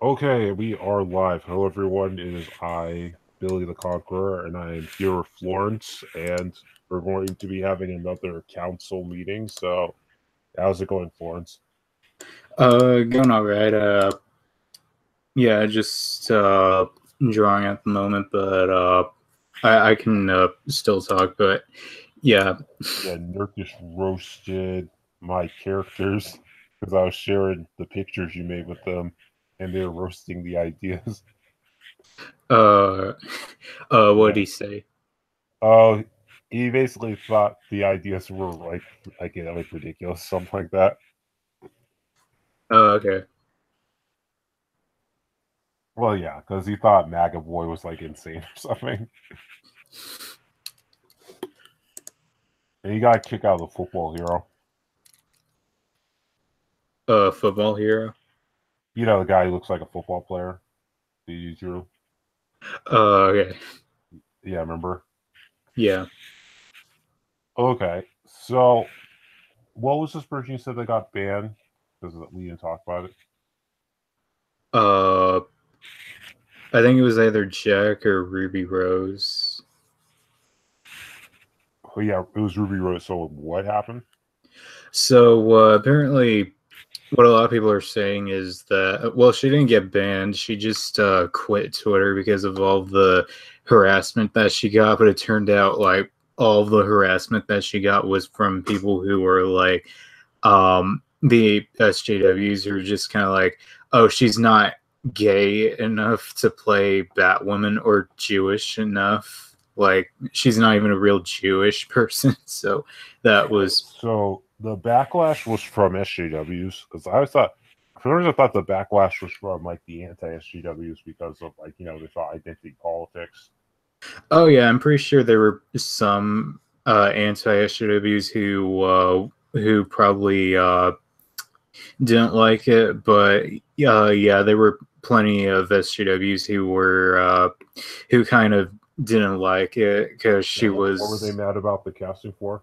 Okay, we are live. Hello, everyone. It is I, Billy the Conqueror, and I am here with Florence, and we're going to be having another council meeting. So, how's it going, Florence? Going all right. Yeah, just drawing at the moment, but I can still talk. But yeah, Yeah, Nurk just roasted my characters because I was sharing the pictures you made with them, and they were roasting the ideas. uh, what did Yeah. he say? Oh, he basically thought the ideas were like ridiculous, something like that. Okay. Well, yeah, because he thought McAvoy was like insane or something, and he got kicked out of the football hero. Football hero. You know, the guy who looks like a football player. The you drew. Okay. Yeah, remember? Yeah. Okay, so what was this person you said that got banned? Because we didn't talk about it. Uh, I think it was either Jack or Ruby Rose. Oh yeah, it was Ruby Rose. So what happened? So apparently, what a lot of people are saying is that, well, she didn't get banned. She just quit Twitter because of all the harassment that she got. But it turned out like all the harassment that she got was from people who were like the SJWs, who were just kind of like, oh, she's not gay enough to play Batwoman or Jewish enough. Like, she's not even a real Jewish person. So that Wait, was, so the backlash was from SJWs because I thought. First, I thought the backlash was from like the anti-SJWs because of like they thought identity politics. oh yeah, I'm pretty sure there were some anti-SJWs who probably didn't like it, but yeah, there were plenty of SJWs who kind of didn't like it because Yeah, she what were they was mad about the casting for?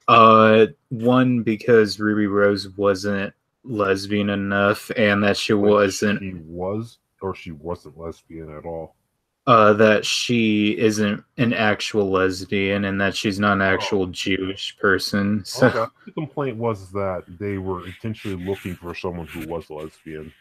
one, because Ruby Rose wasn't lesbian enough, and that she Which wasn't she was, or she wasn't lesbian at all. that she isn't an actual lesbian, and that she's not an Oh, actual Jewish person. So okay. The complaint was that they were intentionally looking for someone who was lesbian.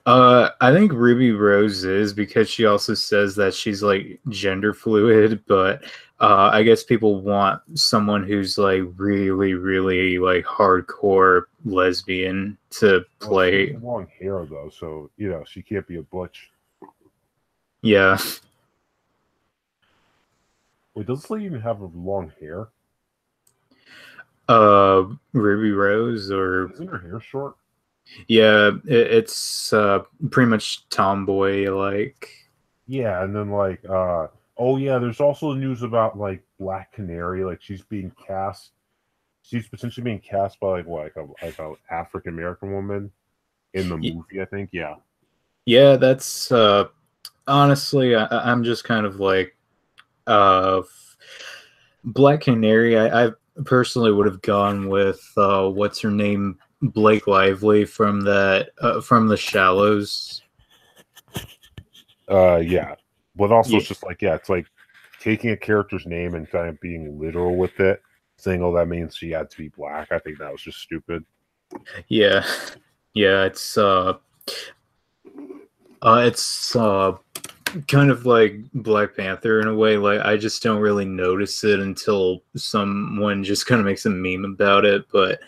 I think Ruby Rose is, because she also says that she's like gender fluid, but I guess people want someone who's like really, really like hardcore lesbian to Well, she has play. long hair though, so she can't be a butch. Yeah. Wait, does this lady even have long hair? Ruby Rose, or Isn't her hair short? yeah, it's pretty much tomboy like. Yeah, and then oh yeah, there's also news about like Black Canary, like she's being cast. She's potentially being cast by like a African American woman in the movie. I think. Yeah. Yeah, that's honestly, I'm just kind of like uh Black Canary. I personally would have gone with what's her name, Blake Lively from that from The Shallows. Yeah. But also, Yeah, it's just like, yeah, it's like taking a character's name and kind of being literal with it, saying, oh, that means she had to be black. I think that was just stupid. yeah, yeah. It's kind of like Black Panther in a way. Like, I just don't really notice it until someone just kind of makes a meme about it. But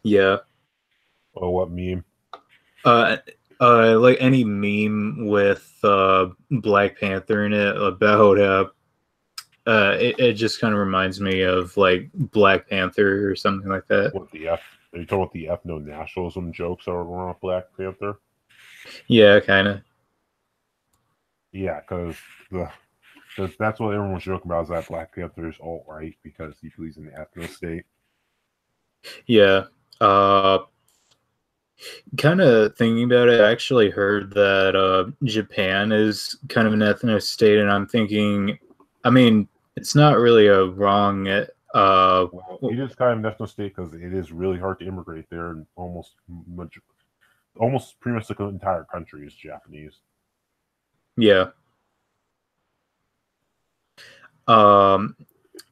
yeah, Oh, what meme? uh, like any meme with Black Panther in it about it just kind of reminds me of like Black Panther or something like that. What the F? Are you talking about the ethno nationalism jokes that were going on with Black Panther? Yeah, kind of. Yeah, because that's what everyone was joking about is that Black Panther is alt right because he believes in the ethno state. Yeah. Uh, Kind of thinking about it, I actually heard that Japan is kind of an ethno state, and I'm thinking, I mean, it's not really a wrong. Well, it is kind of an ethno state because it is really hard to immigrate there, and almost almost pretty much the entire country is Japanese. Yeah.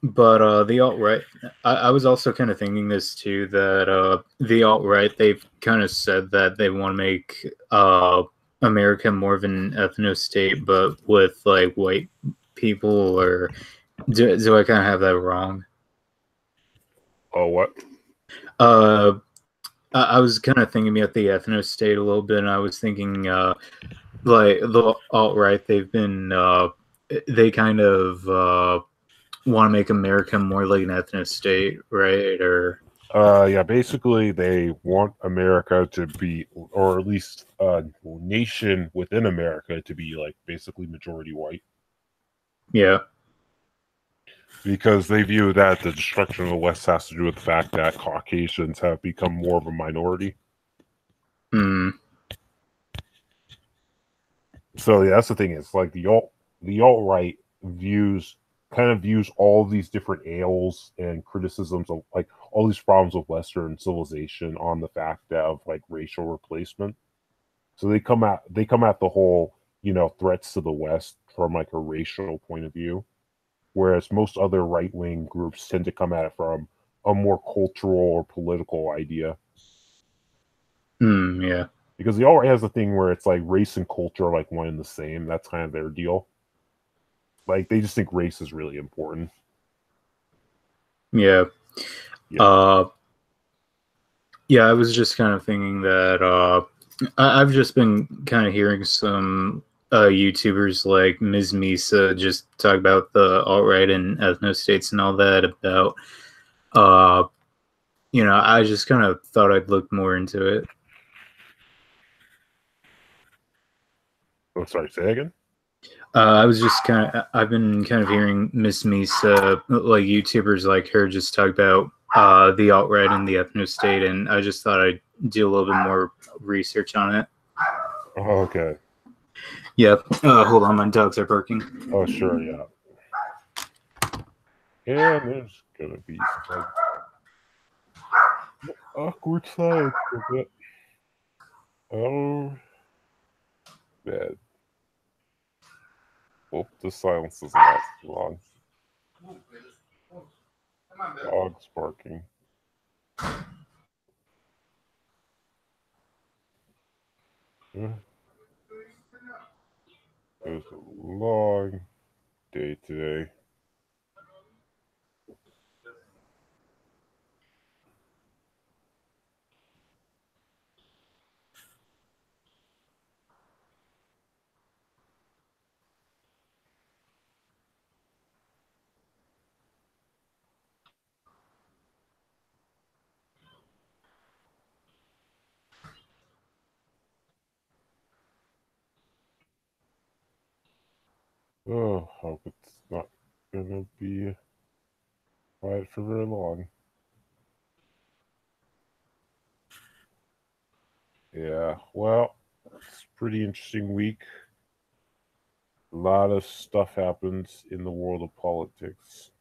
But the alt right, I was also kind of thinking this too, that the alt right, they've kind of said that they want to make America more of an ethno state, but with like white people, or do I kind of have that wrong? Oh, what? Uh, I was kind of thinking about the ethno state a little bit, and I was thinking like the alt right, they kind of want to make America more like an ethno state, right? Or Yeah, basically they want America to be, or at least a nation within America to be like basically majority white, yeah. because they view that the destruction of the West has to do with the fact that Caucasians have become more of a minority. Hmm. So yeah, that's the thing, is like the alt right views all these different ails and criticisms of like all these problems of Western civilization on the fact of like racial replacement. So they come at the whole, threats to the West from like a racial point of view, whereas most other right wing groups tend to come at it from a more cultural or political idea. Yeah. Because the alt right has a thing where it's like race and culture are like one and the same. That's kind of their deal. Like they just think race is really important. Yeah. Yeah. Yeah, I was just kind of thinking that I've just been kind of hearing some YouTubers like Ms. Misa just talk about the alt right and ethno states and all that. About uh, I just kind of thought I'd look more into it. Oh, sorry. Say again. I've been kind of hearing Miss Misa, like YouTubers like her, just talk about the alt right and the ethno state, and I just thought I'd do a little bit more research on it. Oh, okay. Yep. Hold on, my dogs are barking. Oh, sure. Yeah. And there's gonna be some awkward silence a bit. Oh, bad. Hope the silence doesn't last too long. Dogs barking. It was a long day today. Oh, hope it's not gonna be quiet for very long. Yeah, well, it's a pretty interesting week. A lot of stuff happens in the world of politics.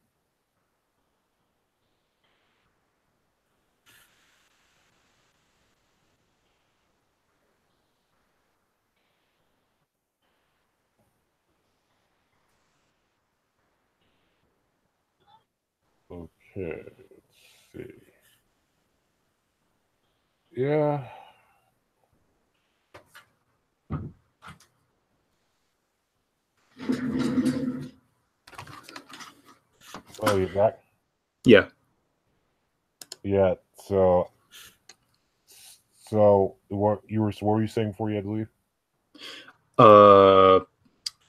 Okay, let's see. Yeah. Oh, you're back? Yeah. Yeah, so what were you saying before you had to leave?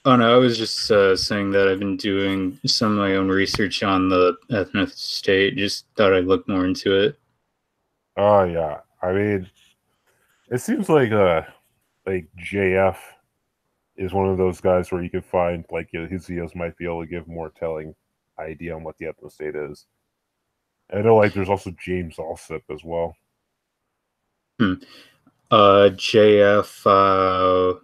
Oh no, I was just saying that I've been doing some of my own research on the ethno state. Just thought I'd look more into it. Oh yeah. I mean, it seems like JF is one of those guys where you can find like his videos might be able to give more telling idea on what the ethno state is. And I know like there's also James Allsip as well. JF.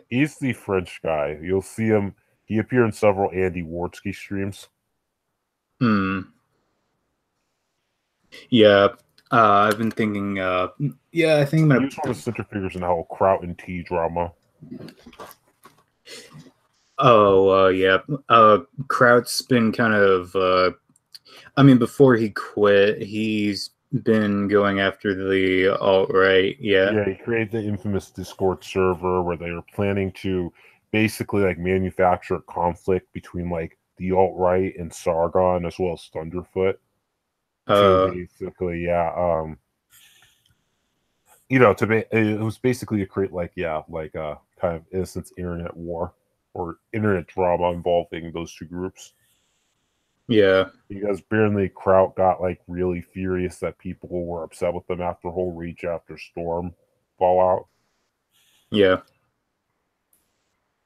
He's the French guy. You'll see him. He appeared in several Andy Wartsky streams. Yeah. I've been thinking. Yeah, I think I'm He gonna. was one of the center figures in the whole Kraut and T drama. Oh, yeah. Kraut's been kind of. I mean, before he quit, he's been going after the alt right. Yeah. Yeah, he created the infamous Discord server where they were planning to basically like manufacture a conflict between like the alt right and Sargon as well as Thunderfoot to Uh. basically, yeah, it was basically to create like like a kind of innocent internet war or internet drama involving those two groups. Yeah. Because apparently Kraut got like really furious that people were upset with them after whole Reach After Storm fallout. Yeah.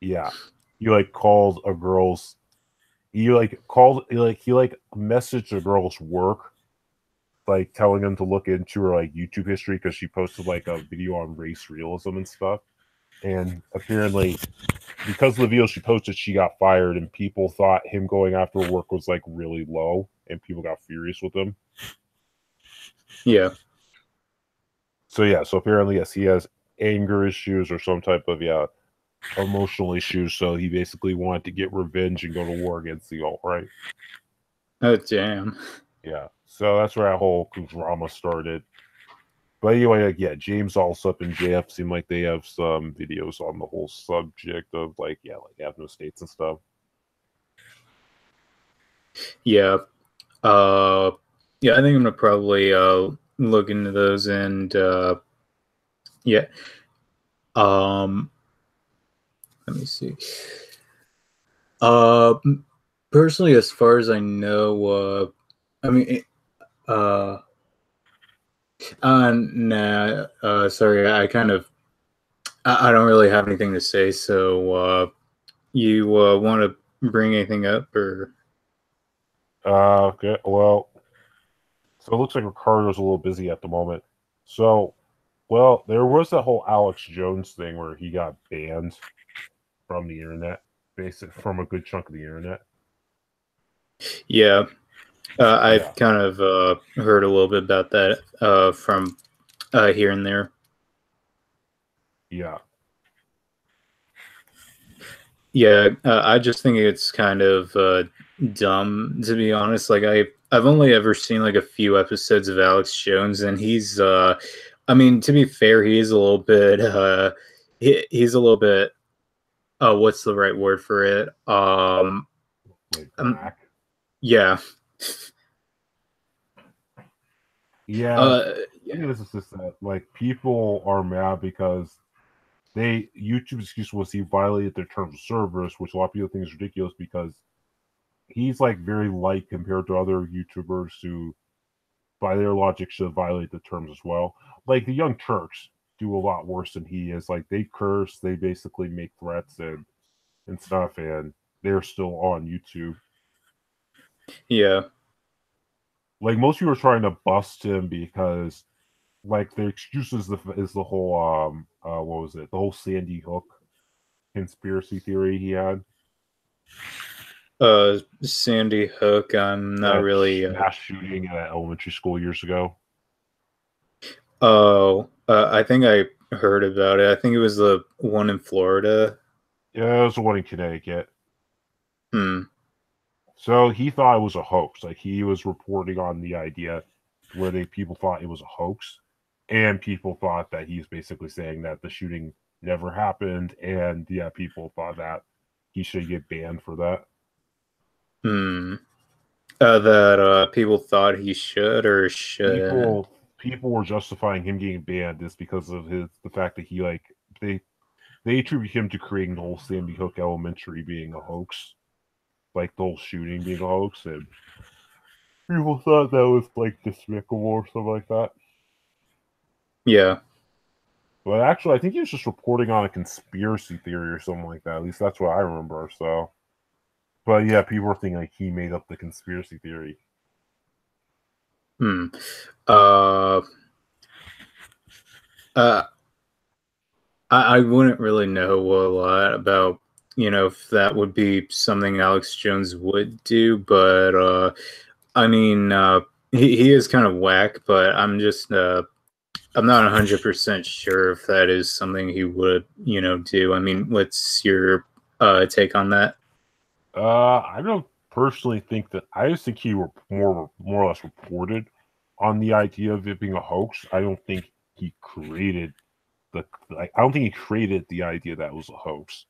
Yeah, he like called a girl's. He messaged a girl's work, like telling them to look into her like YouTube history because she posted like a video on race realism and stuff. And apparently, because of the video she posted, she got fired, and people thought him going after work was like really low, and people got furious with him. Yeah. So apparently, yes, he has anger issues or some type of emotional issues. So he basically wanted to get revenge and go to war against the alt right. Oh, damn. Yeah, so that's where that whole drama started. But anyway, like, yeah, James Allsup and JF seem like they have some videos on the whole subject of like ethno states and stuff. Yeah. Uh. Yeah, I think I'm gonna probably look into those and yeah. Um. Let me see. Uh. Personally, as far as I know, I mean, nah. Sorry, I kind of, I don't really have anything to say. So, you want to bring anything up or? Okay, well, so it looks like Ricardo's a little busy at the moment. So, well, there was that whole Alex Jones thing where he got banned from the internet, basically from a good chunk of the internet. Yeah, Yeah, I've kind of heard a little bit about that from here and there. yeah. Yeah, I just think it's kind of dumb, to be honest. Like I've only ever seen like a few episodes of Alex Jones, and he's I mean, to be fair, he's a little bit he's a little bit what's the right word for it? Like black. Yeah. Yeah, Uh I think this is just that like people are mad because YouTube's excuse was he violated their terms of service, which a lot of people think is ridiculous because he's like very light compared to other YouTubers who, by their logic, should violate the terms as well. Like the Young Turks do a lot worse than he is. Like they curse, they basically make threats and stuff, and they're still on YouTube. yeah. Like most people are trying to bust him because like the excuse is the whole what was it, the whole Sandy Hook conspiracy theory he had. Sandy Hook, I'm not That really mass shooting at elementary school years ago. oh, I think I heard about it. I think it was the one in Florida. Yeah, it was the one in Connecticut. Hmm. So he thought it was a hoax. Like he was reporting on the idea where people thought it was a hoax, and people thought that he's basically saying that the shooting never happened, and yeah, people thought that he should get banned for that. Hmm. That people thought he should or shouldn't. People were justifying him getting banned just because of the fact that he like they attribute him to creating the whole Sandy Hook Elementary being a hoax, like the whole shooting being a hoax, and people thought that was like despicable or something like that. Yeah. But actually, I think he was just reporting on a conspiracy theory or something like that. At least that's what I remember. So, but yeah, people were thinking like he made up the conspiracy theory. Hmm. Uh. Uh. I wouldn't really know a lot about if that would be something Alex Jones would do, but I mean he is kind of whack, but I'm just I'm not 100% sure if that is something he would, do. I mean, what's your take on that? I don't personally think that. I just think he were more or less reported on the idea of it being a hoax. I don't think he created I don't think he created the idea that it was a hoax,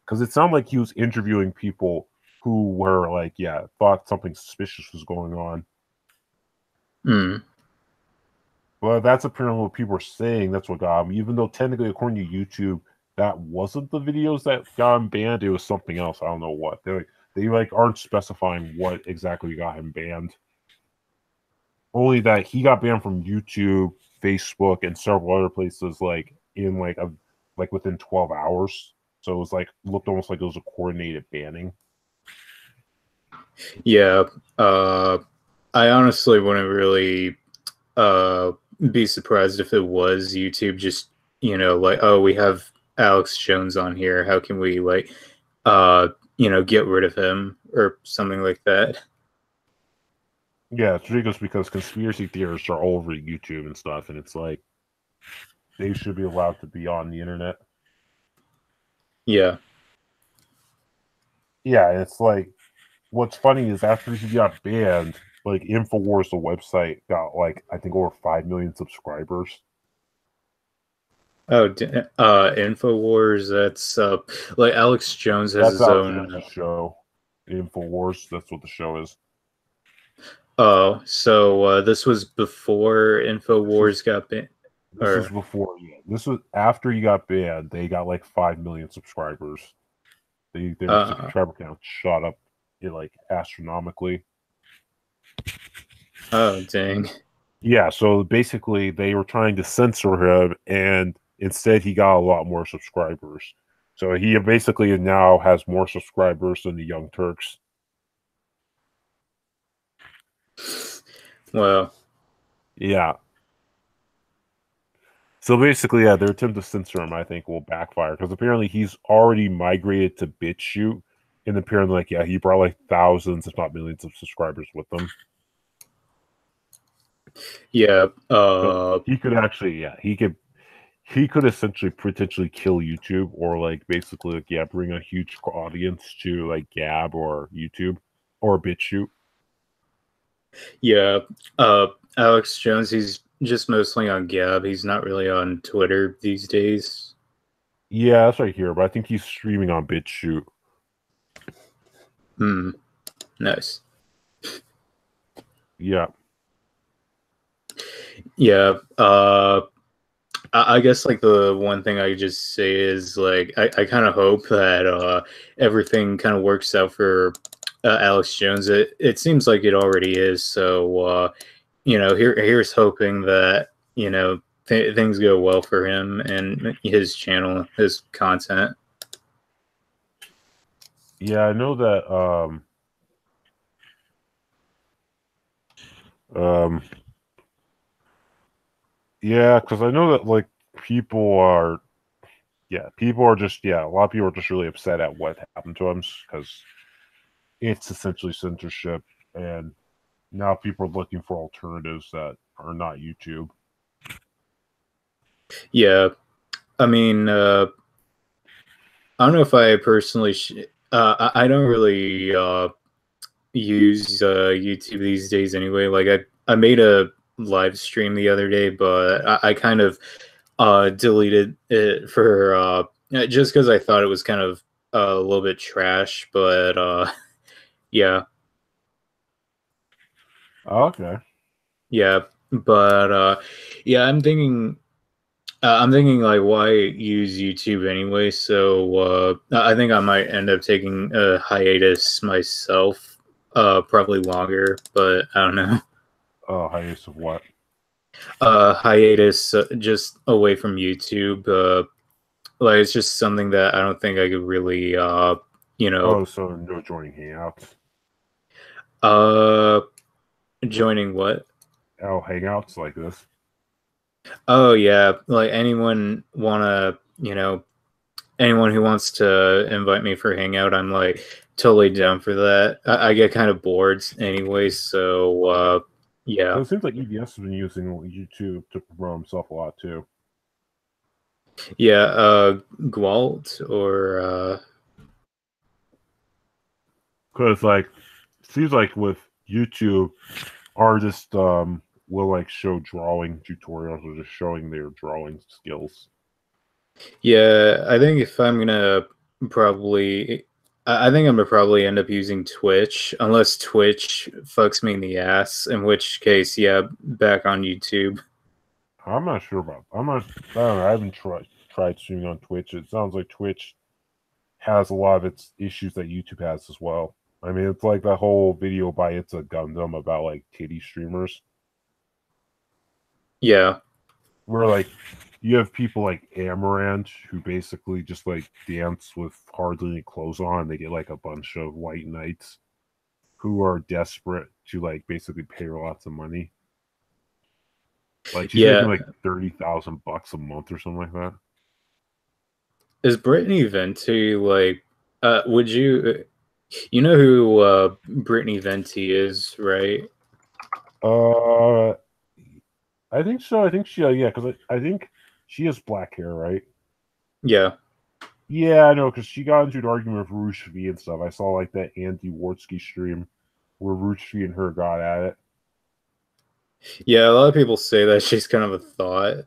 because it sounded like he was interviewing people who were like, yeah, thought something suspicious was going on. Hmm. Well, that's apparently what people are saying. That's what got him. Even though technically, according to YouTube, that wasn't the videos that got him banned. It was something else. I don't know what. They aren't specifying what exactly got him banned. Only that he got banned from YouTube, Facebook, and several other places like in like within 12 hours. So it was like looked almost like it was a coordinated banning. Yeah. I honestly wouldn't really uh, be surprised if it was YouTube just, like, oh, we have Alex Jones on here. How can we, like, get rid of him or something like that? Yeah, it's ridiculous because conspiracy theorists are all over YouTube and stuff, and it's like they should be allowed to be on the internet. Yeah. Yeah, and it's like what's funny is after he got banned, like Infowars, the website, got like I think over 5 million subscribers. Oh, Infowars. That's like Alex Jones has That's his Alex own. Jones' show. Infowars, that's what the show is. Oh, so this was before This was Infowars got banned, this was or before. Yeah, this was after he got banned. They got like 5 million subscribers. Their uh, subscriber count shot up, like astronomically. oh, dang. Yeah, so basically they were trying to censor him, and instead he got a lot more subscribers. So he basically now has more subscribers than the Young Turks. Well, Yeah. So basically, yeah, their attempt to censor him, I think, will backfire because apparently he's already migrated to BitChute, and apparently, like, yeah, he brought like thousands, if not millions, of subscribers with him. yeah. So he could actually, yeah, he could essentially potentially kill YouTube or like basically like yeah, bring a huge audience to like Gab or YouTube or BitChute. Yeah. Alex Jones, he's just mostly on Gab. He's not really on Twitter these days. Yeah, that's right here, but I think he's streaming on BitChute. Hmm. Nice. Yeah. Yeah. I guess like the one thing I just say is like I kind of hope that everything kind of works out for Alex Jones. It seems like it already is. So here's hoping that things go well for him and his channel, his content. Yeah, I know that um yeah, because I know that like people are people are just a lot of people are just really upset at what happened to him because it's essentially censorship, and now people are looking for alternatives that are not YouTube. Yeah, I mean, I don't know if I personally. I don't really use YouTube these days anyway. Like I made a live stream the other day, but I kind of deleted it for just because I thought it was kind of a little bit trash. But yeah, Okay. yeah, but yeah, I'm thinking like why use YouTube anyway? So I think I might end up taking a hiatus myself, probably longer, but I don't know. Oh, hiatus of what? Hiatus just away from YouTube. Like it's just something that I don't think I could really, you know, Oh, so no joining Hangouts. uh, joining what? Oh, Hangouts like this. Oh yeah, like anyone who wants to invite me for hangout, I'm like totally down for that. I get kind of bored anyway, so Yeah. So it seems like EBS has been using YouTube to promote himself a lot too. Yeah, Gwalt or Because like, it seems like with YouTube, artists will like show drawing tutorials or just showing their drawing skills. yeah, I think if I'm gonna probably I think I'm gonna probably end up using Twitch unless Twitch fucks me in the ass, in which case, yeah, back on YouTube. I'm not sure about. I don't know. I haven't tried streaming on Twitch. It sounds like Twitch has a lot of its issues that YouTube has as well. I mean, it's like that whole video by It's a Gundam about like titty streamers, Yeah. where like you have people like Amaranth who basically just like dance with hardly any clothes on. They get like a bunch of white knights who are desperate to like basically pay her lots of money. Like she's making Yeah. like $30,000 a month or something like that. Is Brittany Venti like would you know who Brittany Venti is, right? Uh, I think so. I think she, yeah, because I think she has black hair, right? Yeah. Yeah, I know, because she got into an argument with Roosh V and stuff. I saw like that Andy Wartsky stream where Roosh V and her got at it. Yeah, a lot of people say that she's kind of a thought.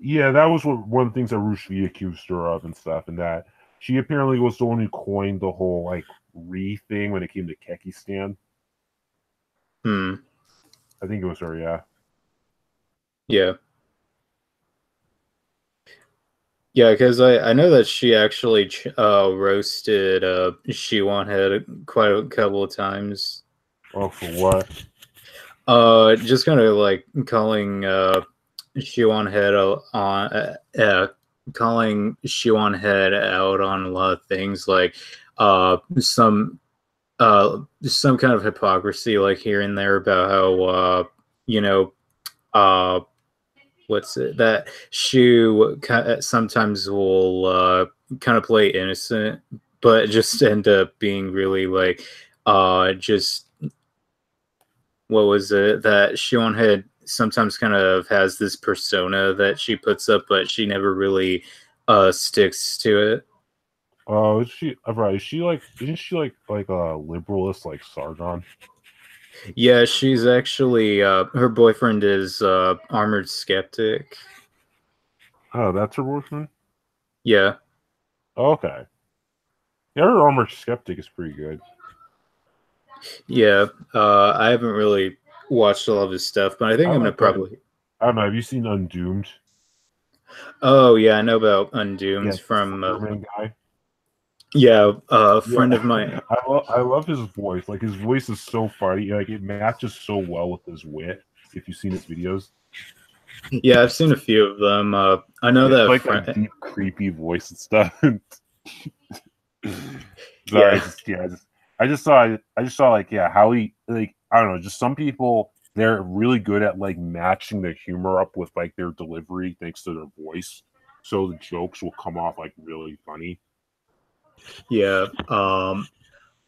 Yeah, that was one of the things that Roosh V accused her of and stuff, and that she apparently was the one who coined the whole like re thing when it came to Kekistan. Hmm. I think it was her, yeah. Yeah. Yeah, because I know that she actually roasted Shiwan Head quite a couple of times. Oh, for what? Just kind of like calling Shiwan Head calling Shiwan Head out on a lot of things, like uh some some kind of hypocrisy, like here and there about how you know uh what's it that Shu sometimes will kind of play innocent, but just end up being really like just what was it that Shion had sometimes kind of has this persona that she puts up, but she never really sticks to it. Oh, is she right? Is she like? Isn't she like a liberalist like Sargon? Yeah, she's actually her boyfriend is Armored Skeptic. Oh, that's her boyfriend. Yeah. Okay. Yeah, her armor skeptic is pretty good. Yeah, I haven't really watched all of his stuff, but I think I I'm gonna like that. probably. I don't know. Have you seen Undoomed? Oh yeah, I know about Yeah, Undoomed the from. Slenderman guy. Yeah, a Yeah, friend of mine. I love his voice. Like his voice is so funny. Like it matches so well with his wit. If you've seen his videos, Yeah, I've seen a few of them. I know it's that like that friend. deep, creepy voice and stuff. Sorry, Yeah, I just saw like yeah how he like I don't know just some people they're really good at like matching their humor up with like their delivery thanks to their voice, so the jokes will come off like really funny. yeah.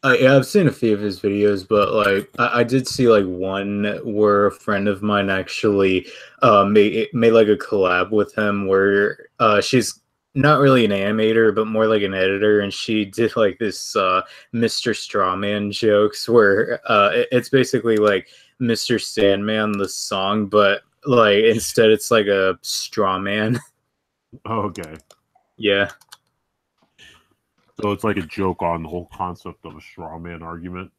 Yeah, I've seen a few of his videos, but like I did see like one where a friend of mine actually made like a collab with him where she's not really an animator but more like an editor, and she did like this Mr. Strawman jokes where it's basically like Mr. Sandman the song, but like instead it's like a straw man. Okay, Yeah. so it's like a joke on the whole concept of a straw man argument.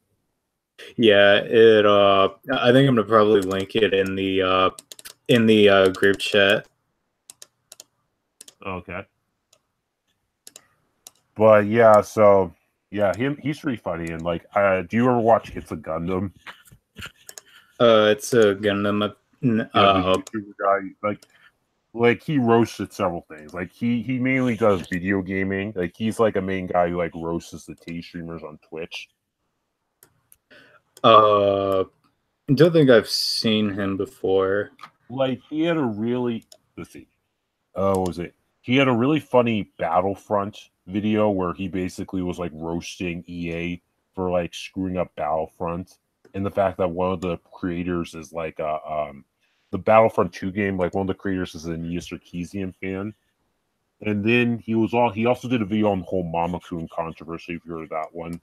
Yeah, it I think I'm gonna probably link it in the group chat. Okay, but yeah, so yeah, he's pretty funny and like, do you ever watch It's a Gundam? It's a Gundam. Yeah, the YouTuber guy, like he roasted several things. Like he mainly does video gaming. Like he's like a main guy who like roasts the T streamers on Twitch. uh, don't think I've seen him before. Like he had a really let's see, what was it? He had a really funny Battlefront video where he basically was like roasting EA for like screwing up Battlefront, and the fact that one of the creators is like the Battlefront 2 game, like one of the creators is an Nia Sarkeesian fan. And then he also did a video on the whole Mama-kun controversy, if you heard of that one.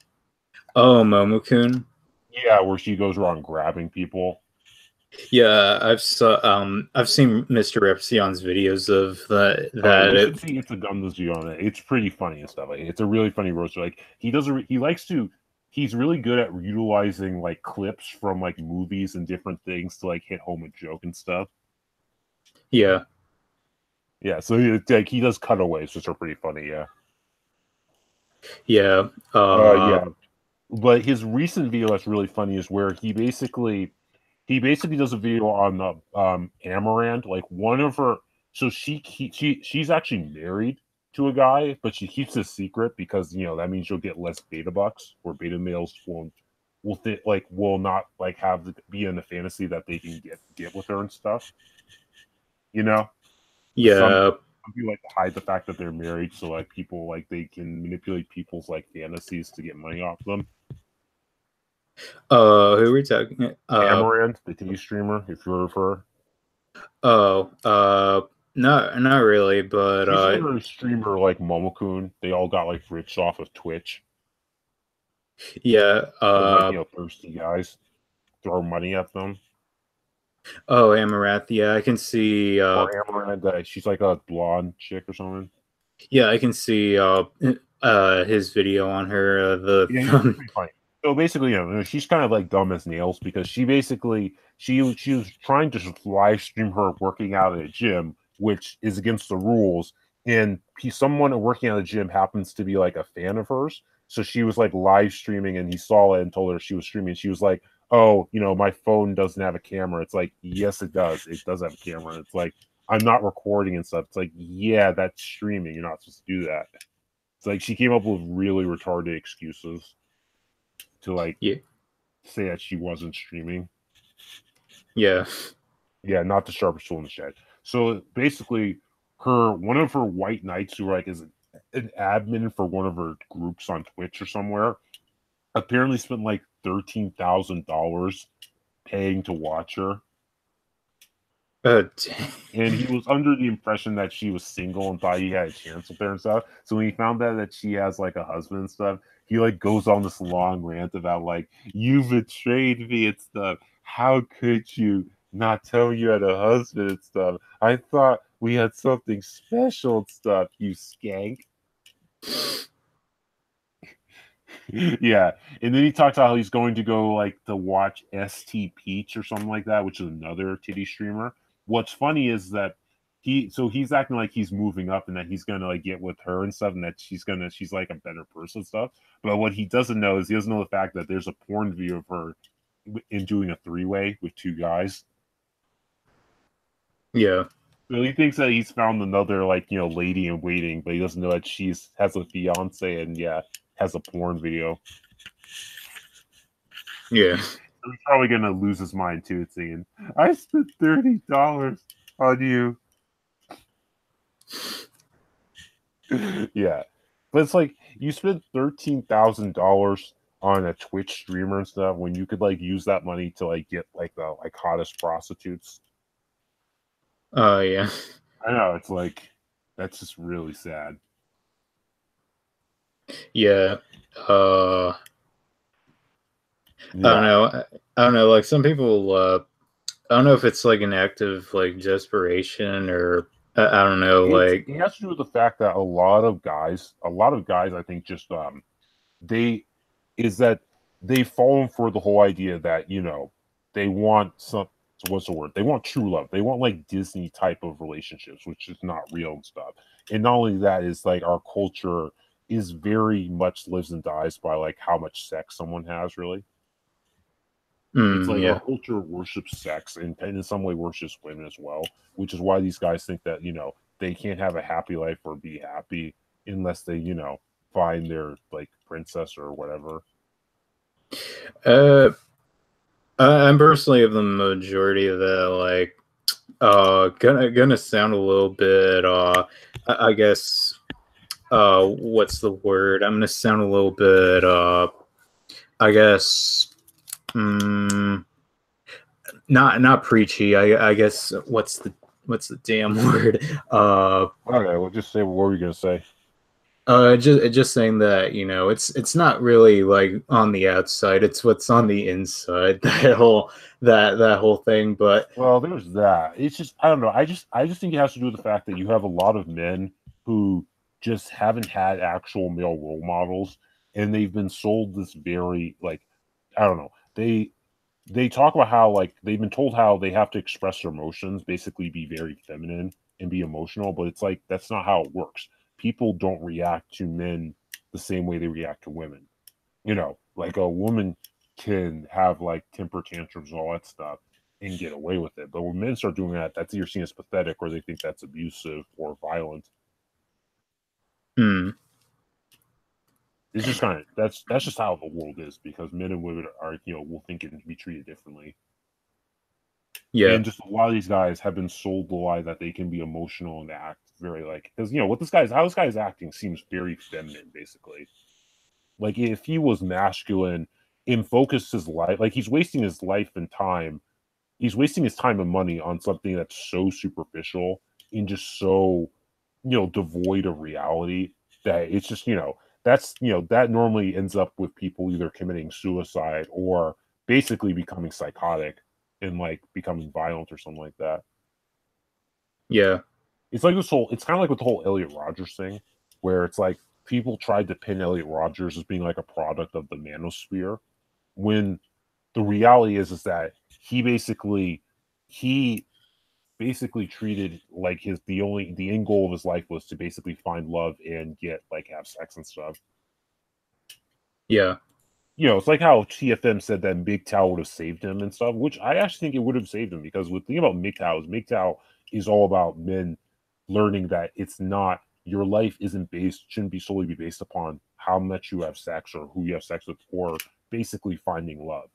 Oh, Momokun. Yeah, where she goes around grabbing people. Yeah, I've seen Mr. Repsion's videos of that. Oh, you should see It's a Gunless View on it. It's pretty funny and stuff. Like, it's a really funny roaster. Like he's really good at utilizing like clips from like movies and different things to like hit home a joke and stuff. Yeah. Yeah, so he does cutaways, which are pretty funny. Yeah. Yeah. Yeah. But his recent video that's really funny is where he basically does a video on the Amaranth, like one of her. So she's actually married to a guy, but she keeps it secret because that means you'll get less beta bucks, where beta males will not like be in the fantasy that they can get with her and stuff. Yeah. Some people like to hide the fact that they're married, so like people like they can manipulate people's like fantasies to get money off them. Who are we talking? Amaranth, the TV streamer, if you're of her. Not really, but she's a streamer like Momokun. They all got like rich off of Twitch. Yeah. Thirsty guys throw money at them. Oh, Amaranth. Yeah, I can see. Or Amaranth, she's like a blonde chick or something. Yeah, I can see his video on her. Yeah, pretty funny. So basically, she's kind of like dumb as nails because she was trying to live stream her working out at a gym, which is against the rules. And someone working at a gym happens to be like a fan of hers, so she was like live streaming, and he saw it and told her she was streaming. She was like, "Oh, my phone doesn't have a camera." It's like, yes, it does. It does have a camera. It's like, I'm not recording and stuff. It's like, yeah, that's streaming. You're not supposed to do that. It's like she came up with really retarded excuses to like say that she wasn't streaming. Yeah. Yeah, not the sharpest tool in the shed. So basically, one of her white knights who like is an admin for one of her groups on Twitch or somewhere, apparently spent like $13,000 paying to watch her. And he was under the impression that she was single and thought he had a chance with her and stuff. So when he found out that she has like a husband and stuff, he like goes on this long rant about like, you betrayed me and stuff. How could you not tell me you had a husband and stuff? I thought we had something special and stuff, you skank. Yeah, and then he talks about how he's going to go like to watch ST Peach or something like that, which is another titty streamer. What's funny is that he's acting like he's moving up and that he's gonna like get with her and stuff, and that she's like a better person and stuff. But what he doesn't know is he doesn't know the fact that there's a porn video of her in doing a 3-way with 2 guys. Yeah. So he thinks that he's found another like lady in waiting, but he doesn't know that has a fiance and has a porn video. Yeah. He's probably gonna lose his mind too, saying, "I spent $30 on you." Yeah, but it's like you spent $13,000 on a Twitch streamer and stuff when you could like use that money to like get like the like hottest prostitutes. Oh yeah. I know, it's like that's just really sad. Yeah. I don't know. Like some people, I don't know if it's like an act of like desperation or I don't know. Like it has to do with the fact that a lot of guys, I think, just they've fallen for the whole idea that they want some. So what's the word? They want true love. They want like Disney type of relationships, which is not real and stuff. And not only that, is like our culture is very much lives and dies by like how much sex someone has, really. It's like our culture worships sex and in some way worships women as well, which is why these guys think that they can't have a happy life or be happy unless they find their like princess or whatever. I'm personally of the majority of that. Like, gonna sound a little bit. I guess. What's the word? I'm gonna sound a little bit. I guess Mm, not preachy. I guess what's the damn word? Okay, well, just say what were you gonna say? Just saying that it's not really like on the outside. It's what's on the inside. That whole thing. But Well, there's that. It's just I don't know. I just think it has to do with the fact that you have a lot of men who just haven't had actual male role models, and they've been sold this very like I don't know. They talk about how like they've been told how they have to express their emotions, basically be very feminine and be emotional, but it's like that's not how it works. People don't react to men the same way they react to women. Like a woman can have like temper tantrums and all that stuff and get away with it. But when men start doing that, that's either seen as pathetic or they think that's abusive or violent. hmm, It's just kind of that's just how the world is because men and women are will think it and be treated differently. yeah, And just a lot of these guys have been sold the lie that they can be emotional and act very like because what this guy is acting seems very feminine basically. Like if he was masculine and focused his life, like he's wasting his life and time. He's wasting his time and money on something that's so superficial and just so, devoid of reality that it's just, that normally ends up with people either committing suicide or basically becoming psychotic and like becoming violent or something like that. yeah, It's kind of like with the whole Elliot Rogers thing, where it's like people tried to pin Elliot Rogers as being like a product of the manosphere, when the reality is that he basically he basically treated like the end goal of his life was to basically find love and get like have sex and stuff. yeah, It's like how TFM said that MGTOW would have saved him and stuff, which I actually think it would have saved him because the thing about MGTOW is all about men learning that it's not your life shouldn't be solely be based upon how much you have sex or who you have sex with or basically finding love.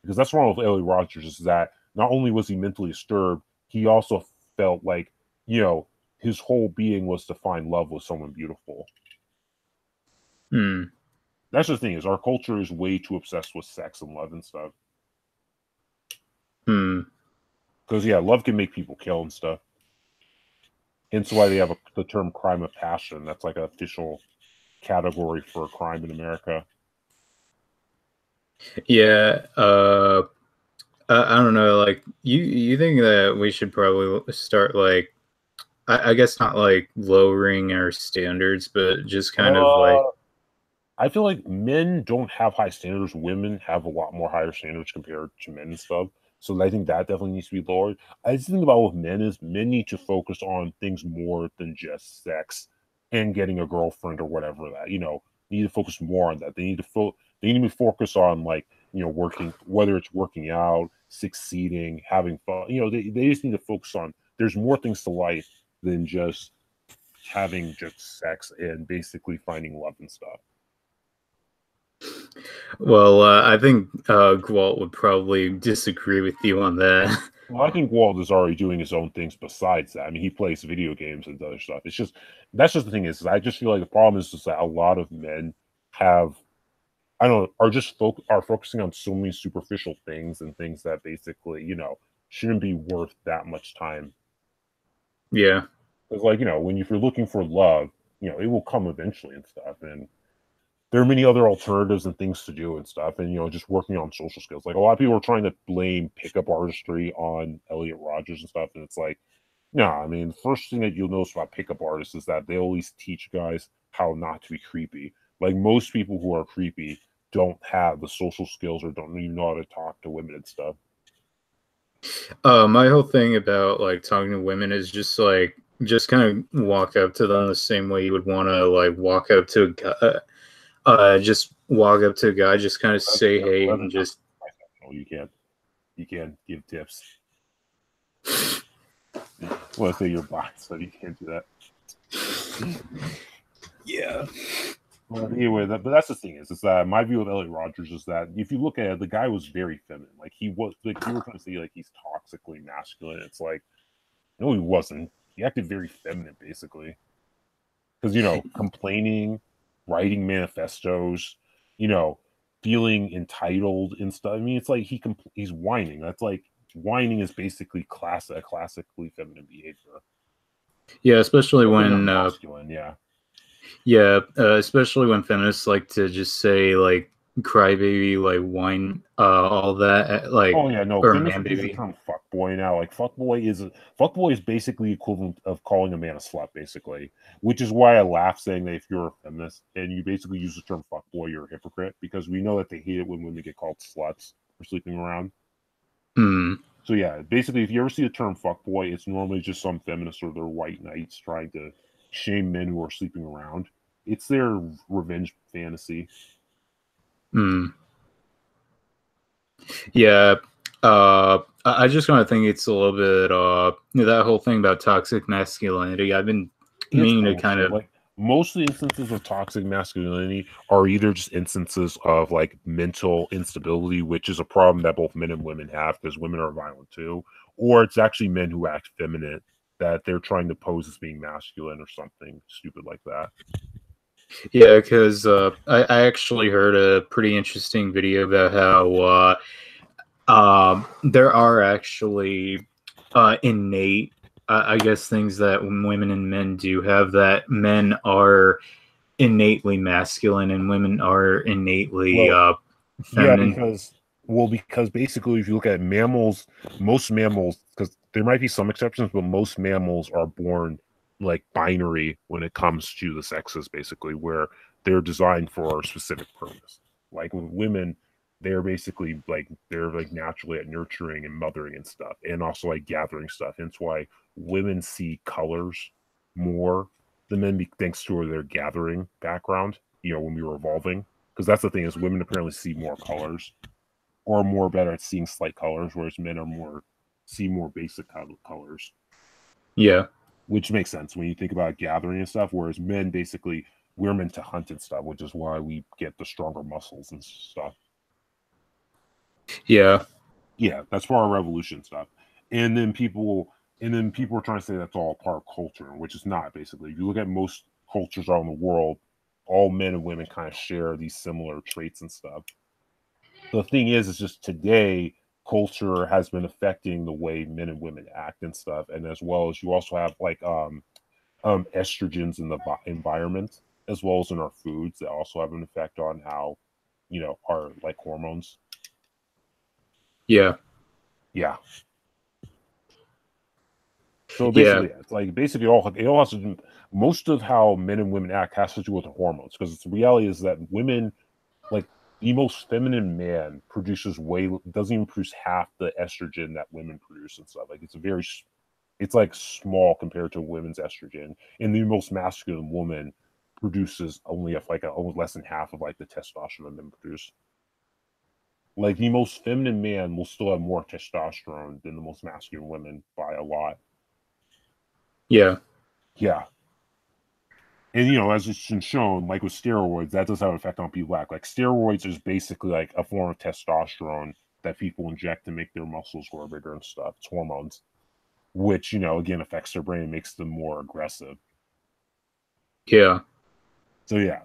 Because that's wrong with Ellie Rogers is that not only was he mentally disturbed, he also felt like, you know, his whole being was to find love with someone beautiful. hmm, That's the thing is our culture is way too obsessed with sex and love and stuff. hmm. Because yeah, love can make people kill and stuff. Hence why they have the term crime of passion. That's like an official category for a crime in America. Yeah. I don't know. Like you think that we should probably start like I guess not like lowering our standards, but just kind of like Uh, I feel like men don't have high standards. Women have a lot more higher standards compared to men and stuff. So I think that definitely needs to be lowered. I just think about with men is men need to focus on things more than just sex and getting a girlfriend or whatever that need to focus more on that. They need to focus on like working whether it's working out, succeeding, having fun. They just need to focus on there's more things to life than just having just sex and basically finding love and stuff. well, I think Gwalt would probably disagree with you on that. Well, I think Walt is already doing his own things besides that. I mean, he plays video games and other stuff. It's just that's just the thing is I just feel like the problem is just that a lot of men have I don't know are just are focusing on so many superficial things and things that basically shouldn't be worth that much time. Yeah. It's like when if you're looking for love, it will come eventually and stuff. And there are many other alternatives and things to do and stuff. And just working on social skills. Like a lot of people are trying to blame pickup artistry on Elliot Rogers and stuff, and it's like, no, I mean, the first thing that you'll notice about pickup artists is that they always teach guys how not to be creepy. Like most people who are creepy don't have the social skills or don't even know how to talk to women and stuff. My whole thing about like talking to women is just kind of walk up to them the same way you would want to like walk up to a guy. Just walk up to a guy, just kind of say hey, and just No, you can't give tips. Well, say you're biased, so you can't do that. yeah. Well, anyway, but that's the thing is that my view of Elliot Rogers is that if you look at it, the guy was very feminine. Like he was, like you were trying to say, like he's toxically masculine. It's like no, he wasn't. He acted very feminine, basically, because complaining, writing manifestos, you know, feeling entitled and stuff. I mean, it's like he's whining. That's like whining is basically a classically feminine behavior. Yeah, especially But they're when masculine, yeah. yeah, especially when feminists like to just say like crybaby, like whine, all that, like Oh yeah, no. or Feminists man use the baby. term fuckboy now. Like fuckboy is basically equivalent of calling a man a slut, basically. Which is why I laugh saying that if you're a feminist and you basically use the term fuckboy, you're a hypocrite because we know that they hate it when women get called sluts for sleeping around. Hmm. So yeah, basically, if you ever see the term fuckboy, it's normally just some feminists or their white knights trying to shame men who are sleeping around. It's their revenge fantasy. Hmm. Yeah. I just kind of think it's a little bit that whole thing about toxic masculinity. I've been It's meaning to kind bullshit. of Like most of the instances of toxic masculinity are either just instances of like mental instability, which is a problem that both men and women have because women are violent too, or it's actually men who act feminine that they're trying to pose as being masculine or something stupid like that. yeah, because I actually heard a pretty interesting video about how there are actually innate, I guess, things that women and men do have that men are innately masculine and women are innately Well, yeah, feminine. because basically, if you look at mammals, most mammals, because there might be some exceptions, but most mammals are born like binary when it comes to the sexes, basically, where they're designed for a specific purpose. Like with women, they're like naturally at nurturing and mothering and stuff, and also like gathering stuff. Hence why women see colors more than men, thanks to their gathering background. When we were evolving, because that's the thing is women apparently see more colors or more better at seeing slight colors, whereas men are more see more basic colors, Yeah, which makes sense when you think about gathering and stuff. Whereas men basically we're meant to hunt and stuff, which is why we get the stronger muscles and stuff. yeah, Yeah, that's for our revolution stuff. And then people are trying to say that's all part of culture, which is not. Basically, if you look at most cultures around the world, all men and women kind of share these similar traits and stuff. The thing is just today culture has been affecting the way men and women act and stuff, and as well as you also have like estrogens in the environment as well as in our foods that also have an effect on how our like hormones. yeah, Yeah. So yeah, basically, yeah, it's like basically it all has to do. Most of how men and women act has to do with the hormones because the reality is that women, like the most feminine man, produces doesn't even produce half the estrogen that women produce and stuff. Like it's like small compared to women's estrogen, and the most masculine woman produces only almost less than half of like the testosterone that men produce. Like the most feminine man will still have more testosterone than the most masculine women by a lot. yeah, Yeah. And as it's been shown, like with steroids, that does have an effect on people act. Like steroids is basically like a form of testosterone that people inject to make their muscles grow bigger and stuff. It's hormones, which again affects their brain and makes them more aggressive. yeah, So yeah.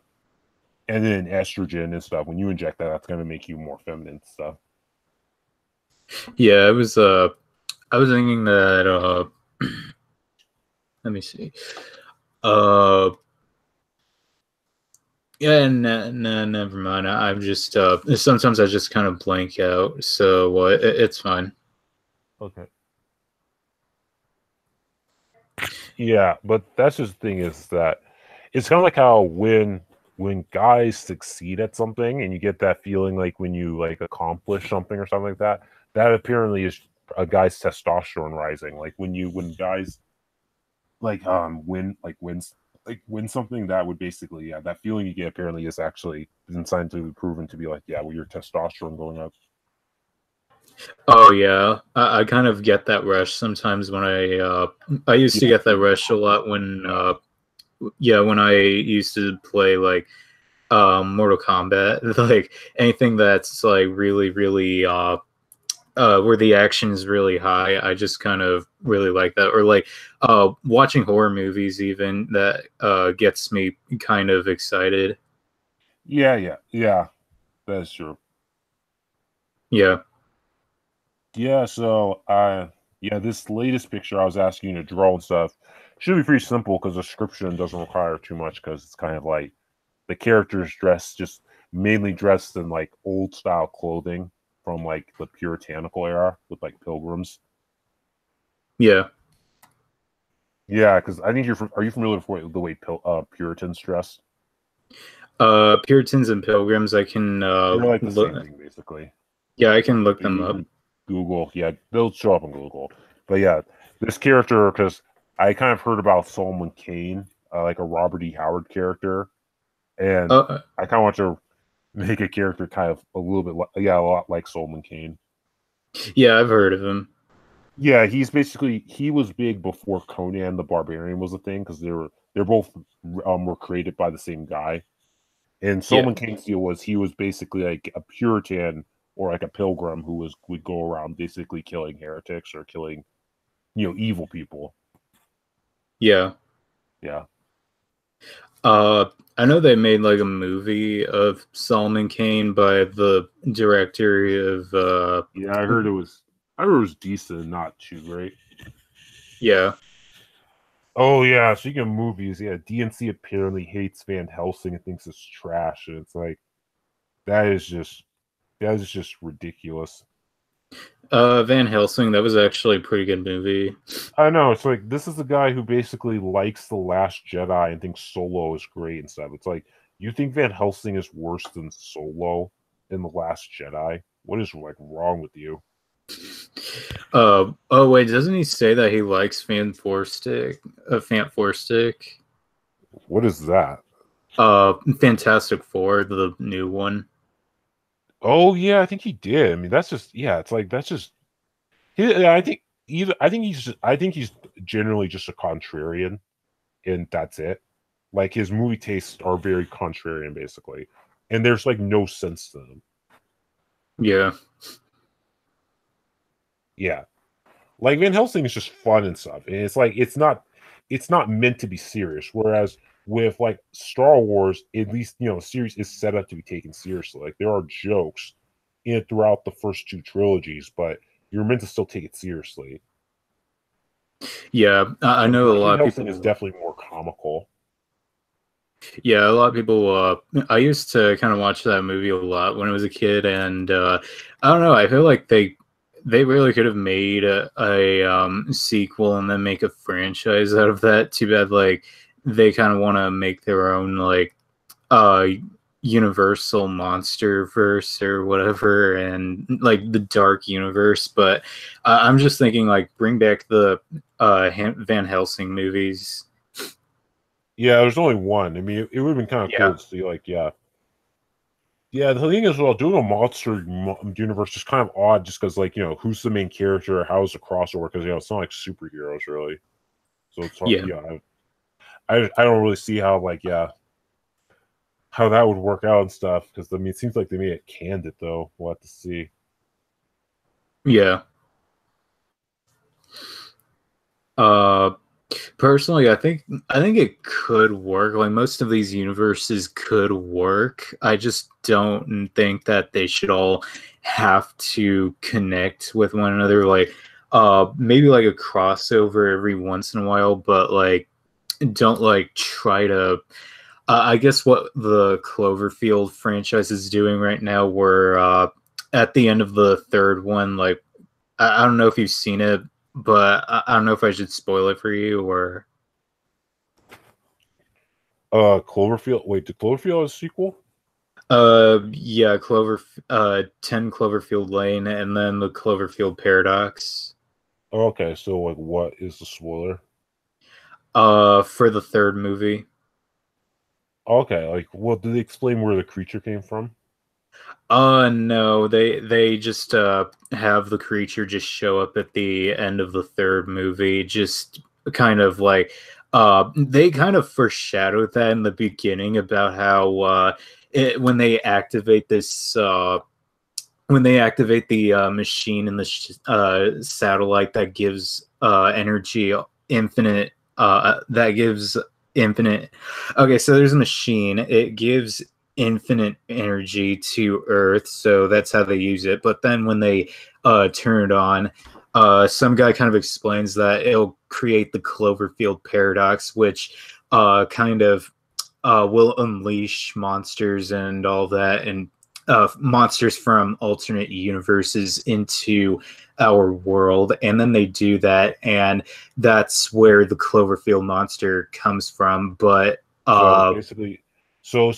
And then estrogen and stuff, when you inject that, that's gonna make you more feminine stuff. yeah. It was I was thinking that let me see. Uh, yeah, never mind. I'm just sometimes I just kind of blank out, so it's fine. Okay. Yeah, but that's just the thing is that it's kind of like how when guys succeed at something and you get that feeling like when you like accomplish something or something like that, that apparently is a guy's testosterone rising. Like when guys like win something, that would basically, yeah, that feeling you get apparently is actually been scientifically proven to be like, yeah, well, your testosterone going up. Oh yeah, I kind of get that rush sometimes when I used to Yeah, get that rush a lot when yeah. yeah, when I used to play like Mortal Kombat, like anything that's like really where the action is really high, I just kind of really like that. Or like watching horror movies even that gets me kind of excited. Yeah, yeah, yeah. That's true. Yeah. Yeah, so yeah, this latest picture I was asking you to draw and stuff should be pretty simple because the description doesn't require too much because it's kind of like the characters dressed just mainly dressed in like old style clothing from like the puritanical era with like pilgrims. Yeah. Yeah, because I think are you familiar with the way Puritans dress? Puritans and Pilgrims, I can They're like the same look. thing basically. Yeah, I can look them You up. can Google, yeah, they'll show up on Google. But yeah, this character, because I kind of heard about Solomon Kane, like a Robert E. Howard character, and Uh, I kind of want to make a character kind of a little bit, yeah, a lot like Solomon Kane. yeah, I've heard of him. Yeah, he was big before Conan the Barbarian was a thing because they're both were created by the same guy. And Yeah. Solomon Kane's deal was he was basically like a Puritan or like a pilgrim who would go around basically killing heretics or killing evil people. Yeah. Yeah, I know they made like a movie of Solomon Kane by the director of yeah. I heard it was decent, not too great. yeah. Oh yeah, speaking of movies, yeah, DNC apparently hates Van Helsing and thinks it's trash, and it's like that is just ridiculous. Van Helsing, that was actually a pretty good movie. I know it's like this is the guy who basically likes The Last Jedi and thinks Solo is great and stuff. It's like you think Van Helsing is worse than Solo in The Last Jedi? What is like wrong with you? Oh wait, doesn't he say that he likes Fan Four Stick? Fan Four Stick? What is that? Fantastic Four, the new one. Oh yeah, I think he did. I mean, that's just yeah. It's like that's just. Yeah, I think he's generally just a contrarian, and that's it. Like his movie tastes are very contrarian, basically, and there's like no sense to them. Yeah. Yeah, like Van Helsing is just fun and stuff, and it's like it's not meant to be serious. Whereas with like Star Wars, at least the series is set up to be taken seriously. Like there are jokes in it throughout the first two trilogies, but you're meant to still take it seriously. Yeah, I know a Like Van lot of Helsing is people. definitely more comical. Yeah, a lot of people. I used to kind of watch that movie a lot when I was a kid, and I don't know. I feel like they really could have made a sequel and then make a franchise out of that. Too bad, like they kind of want to make their own like uh Universal Monster Verse or whatever, and like the Dark Universe. But I'm just thinking like bring back the Van Helsing movies. Yeah, there's only one. I mean, it would have been kind of cool Yeah. to see, like, yeah. Yeah, the thing is, well, doing a monster universe is kind of odd just because, like, who's the main character? How's the crossover? Because, it's not like superheroes, really. So it's hard, Yeah. yeah. I don't really see how, like, yeah, how that would work out and stuff. Because, I mean, it seems like they may have canned it, though. We'll have to see. Yeah. Uh, Personally, I think it could work. Like most of these universes could work. I just don't think that they should all have to connect with one another. Like, maybe like a crossover every once in a while, but like, don't like try to. I guess what the Cloverfield franchise is doing right now, where at the end of the third one, like I don't know if you've seen it, but I don't know if I should spoil it for you or. Cloverfield. Wait, did Cloverfield have a sequel? Yeah, 10 Cloverfield Lane, and then the Cloverfield Paradox. Oh, okay, so, like, what is the spoiler? For the third movie. Okay, like, well, did they explain where the creature came from? No, they just have the creature just show up at the end of the third movie, just kind of like they kind of foreshadowed that in the beginning about how when they activate this when they activate the machine in the satellite that gives energy infinite that gives infinite. Okay, so there's a machine. It gives infinite energy to Earth, so that's how they use it. But then when they turn it on, some guy kind of explains that it'll create the Cloverfield paradox, which kind of will unleash monsters and all that, and monsters from alternate universes into our world. And then they do that, and that's where the Cloverfield monster comes from. But So basically, so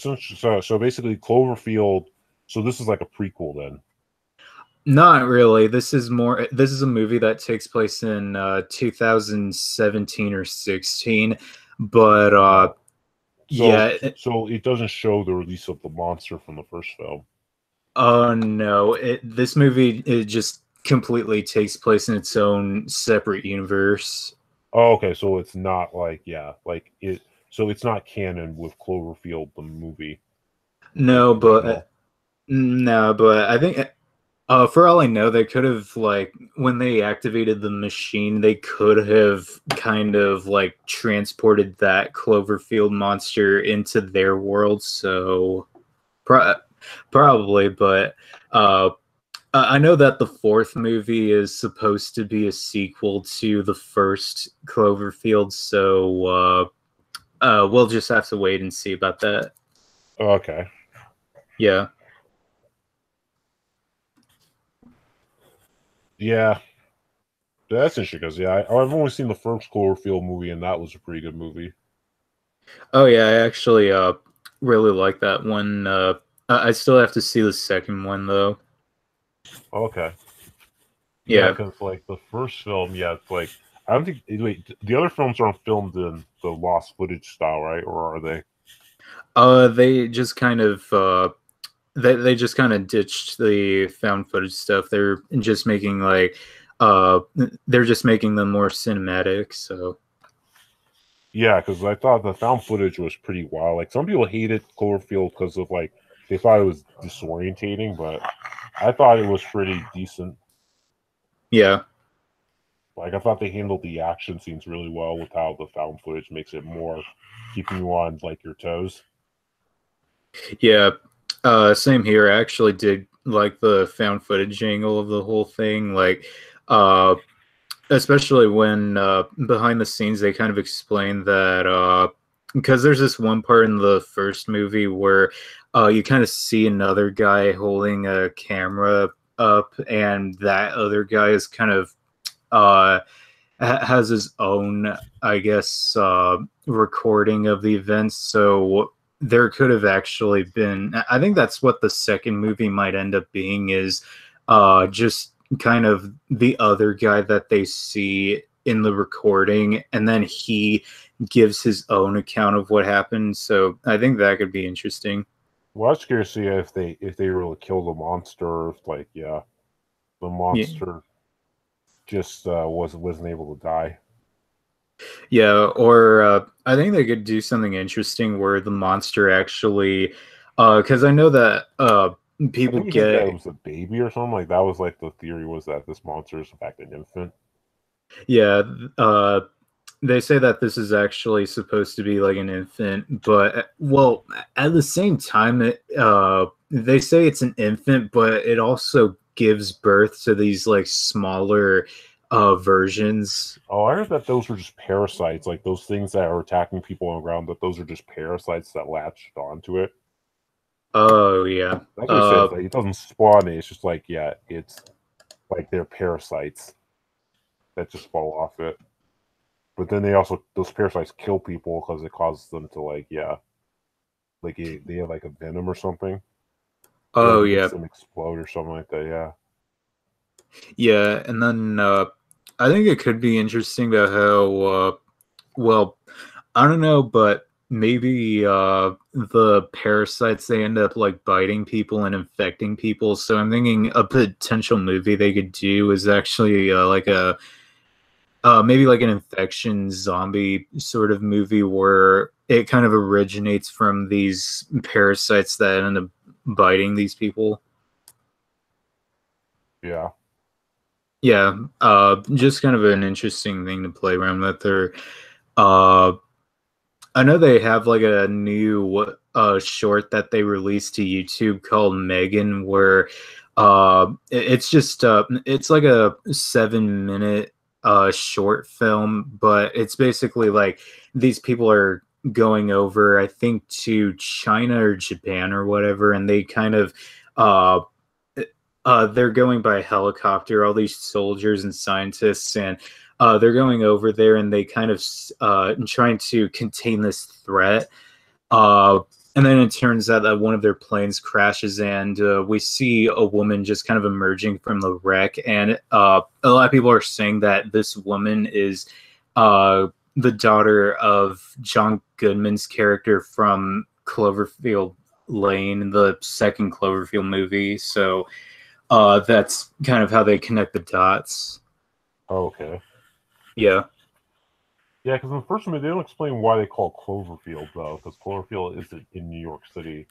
basically, Cloverfield. So this is like a prequel then. not really. This is more. This is a movie that takes place in 2017 or 16, but So yeah. so it doesn't show the release of the monster from the first film. Oh no! This movie, it just completely takes place in its own separate universe. Oh, okay, so it's not like like it. So it's not canon with Cloverfield the movie, like No, the original. but no, but I think for all I know, they could have like when they activated the machine, they could have kind of like transported that Cloverfield monster into their world. So pro- probably, but uh, I know that the fourth movie is supposed to be a sequel to the first Cloverfield, so we'll just have to wait and see about that. Okay. Yeah. Yeah, that's interesting because I've only seen the first Cloverfield movie, and that was a pretty good movie. Oh yeah, I actually really like that one. I still have to see the second one though. Okay. Yeah, Yeah. because like the first film, yeah, it's like I don't think wait, the other films aren't filmed in the lost footage style, right? Or are they? They just kind of they just kind of ditched the found footage stuff. Uh they're just making them more cinematic, so Yeah, because I thought the found footage was pretty wild. Like some people hated Cloverfield because of like they thought it was disorientating, but I thought it was pretty decent. yeah. Like I thought they handled the action scenes really well with how the found footage makes it more keeping you on like your toes. Yeah, same here. I actually did like the found footage angle of the whole thing, like uh, especially when behind the scenes they kind of explain that because there's this one part in the first movie where you kind of see another guy holding a camera up, and that other guy is kind of uh, has his own, I guess, recording of the events. So there could have actually been. I think that's what the second movie might end up being is just kind of the other guy that they see in the recording, and then he gives his own account of what happened. So I think that could be interesting. Well, I was curious to see if they really kill the monster, or if like the Yeah. monster just wasn't able to die. Yeah, or I think they could do something interesting where the monster actually, because I know that I people think you think that it get, was a baby or something like that was like the theory was that this monster is in fact an infant. yeah, uh, they say that this is actually supposed to be like an infant, but well, at the same time, they say it's an infant, but it also gives birth to these like smaller versions. Oh, I heard that those were just parasites, like those things that are attacking people on the ground. That those are just parasites that latched onto it. Oh yeah. That's what it says. Like it doesn't spawn it. It's just like it's like they're parasites that just fall off it. But then they also those parasites kill people because it causes them to like they have like a venom or something. It like Oh makes yeah. them explode or something like that. Yeah. Yeah, and then I think it could be interesting about how well, I don't know, but maybe the parasites they end up like biting people and infecting people. So I'm thinking a potential movie they could do is actually like a maybe like an infection zombie sort of movie where it kind of originates from these parasites that end up biting these people. Yeah. Yeah, just kind of an interesting thing to play around with. Or, uh, I know they have like a new short that they released to YouTube called Megan, where it's just it's like a 7 minute short film, but it's basically like these people are going over, I think, to China or Japan or whatever, and they kind of uh they're going by helicopter, all these soldiers and scientists, and they're going over there, and they kind of trying to contain this threat. Uh, and then it turns out that one of their planes crashes, and we see a woman just kind of emerging from the wreck. And a lot of people are saying that this woman is the daughter of John Goodman's character from Cloverfield Lane, the second Cloverfield movie. So that's kind of how they connect the dots. Oh, okay. Yeah. Yeah, because in the first movie, they don't explain why they call it Cloverfield, though, because Cloverfield isn't in New York City.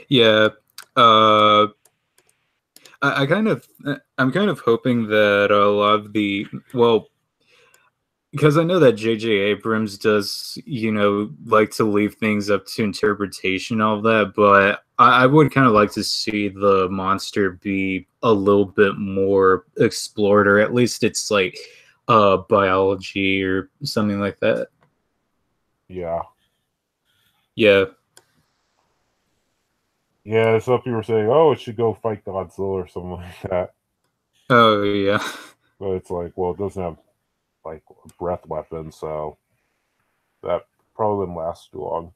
Yeah. I'm kind of hoping that a lot of because I know that J.J. Abrams does, like to leave things up to interpretation, all of that, but I would kind of like to see the monster be a little bit more explored, or at least it's like biology or something like that. Yeah. Yeah. Yeah, some people were saying, oh, it should go fight Godzilla or something like that. Oh, yeah. But it's like, well, it doesn't have, like, a breath weapon, so that probably wouldn't last too long.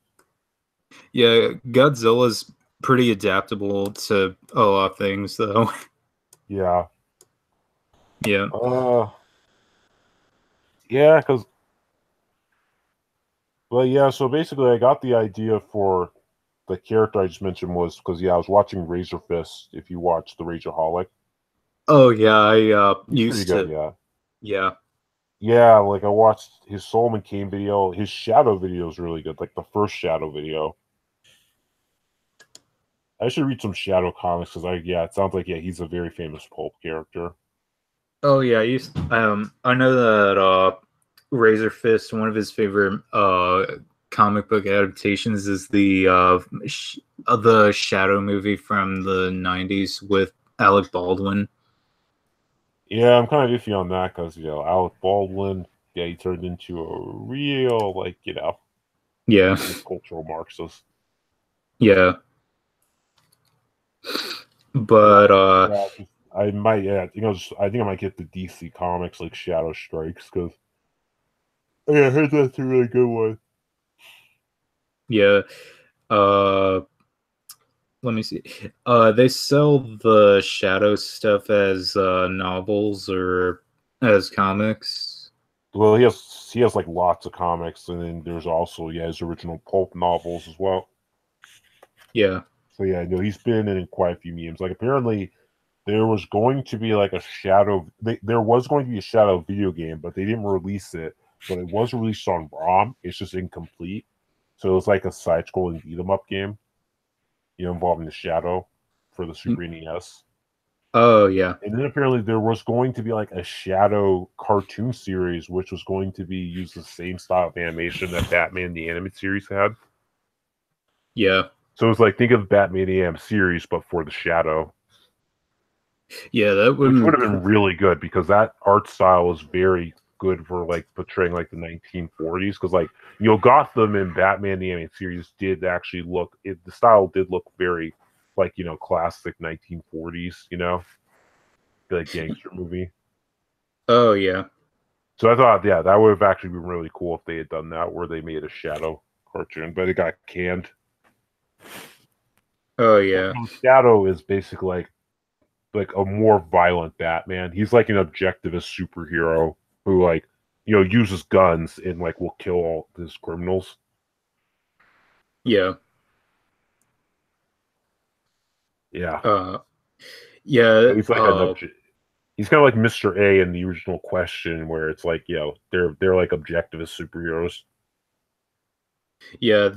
Yeah, Godzilla's pretty adaptable to a lot of things, though. Yeah. Yeah. Yeah, because, well, yeah, so basically I got the idea for the character I just mentioned was because, yeah, I was watching Razor Fist, if you watch The Rageaholic. Oh, yeah, I He's pretty used good, to. yeah. Yeah. Yeah, like I watched his Solomon Kane video. His Shadow video is really good, like the first Shadow video. I should read some Shadow comics because it sounds like he's a very famous pulp character. Oh, yeah, I know that Razor Fist, one of his favorite comic book adaptations is the Shadow movie from the 90s with Alec Baldwin. Yeah, I'm kind of iffy on that because Alec Baldwin, he turned into a real Yeah. cultural Marxist. Yeah. But Yeah, I might. Yeah, I think I might get the DC comics like Shadow Strikes because I heard that's a really good one. yeah. Uh Let me see. They sell the Shadow stuff as novels or as comics. Well, he has like lots of comics, and then there's also his original pulp novels as well. Yeah. So yeah, no, he's been in quite a few memes. Like apparently, there was going to be like a Shadow. There was going to be a Shadow video game, but they didn't release it. But it was released on ROM. It's just incomplete. So it was like a side-scrolling beat 'em up game, involving the Shadow for the Super NES. Oh, yeah. And then apparently there was going to be like a Shadow cartoon series, which was going to be used the same style of animation that Batman the Animated Series had. Yeah. So it's like, think of Batman the Animated Series, but for the Shadow. Yeah, that Which would would. have been really good because that art style was very good for like portraying like the 1940s. Because like Gotham and Batman the Animated Series did actually look. The style did look very like classic 1940s. Like gangster movie. Oh, yeah. So I thought, yeah, that would have actually been really cool if they had done that, where they made a Shadow cartoon, but it got canned. Oh, yeah. Shadow is basically like a more violent Batman. He's like an objectivist superhero who uses guns and like will kill all his criminals. Yeah. Yeah. Yeah. He's like he's kind of like Mr. A in the original Question, where it's like, they're like objectivist superheroes. Yeah.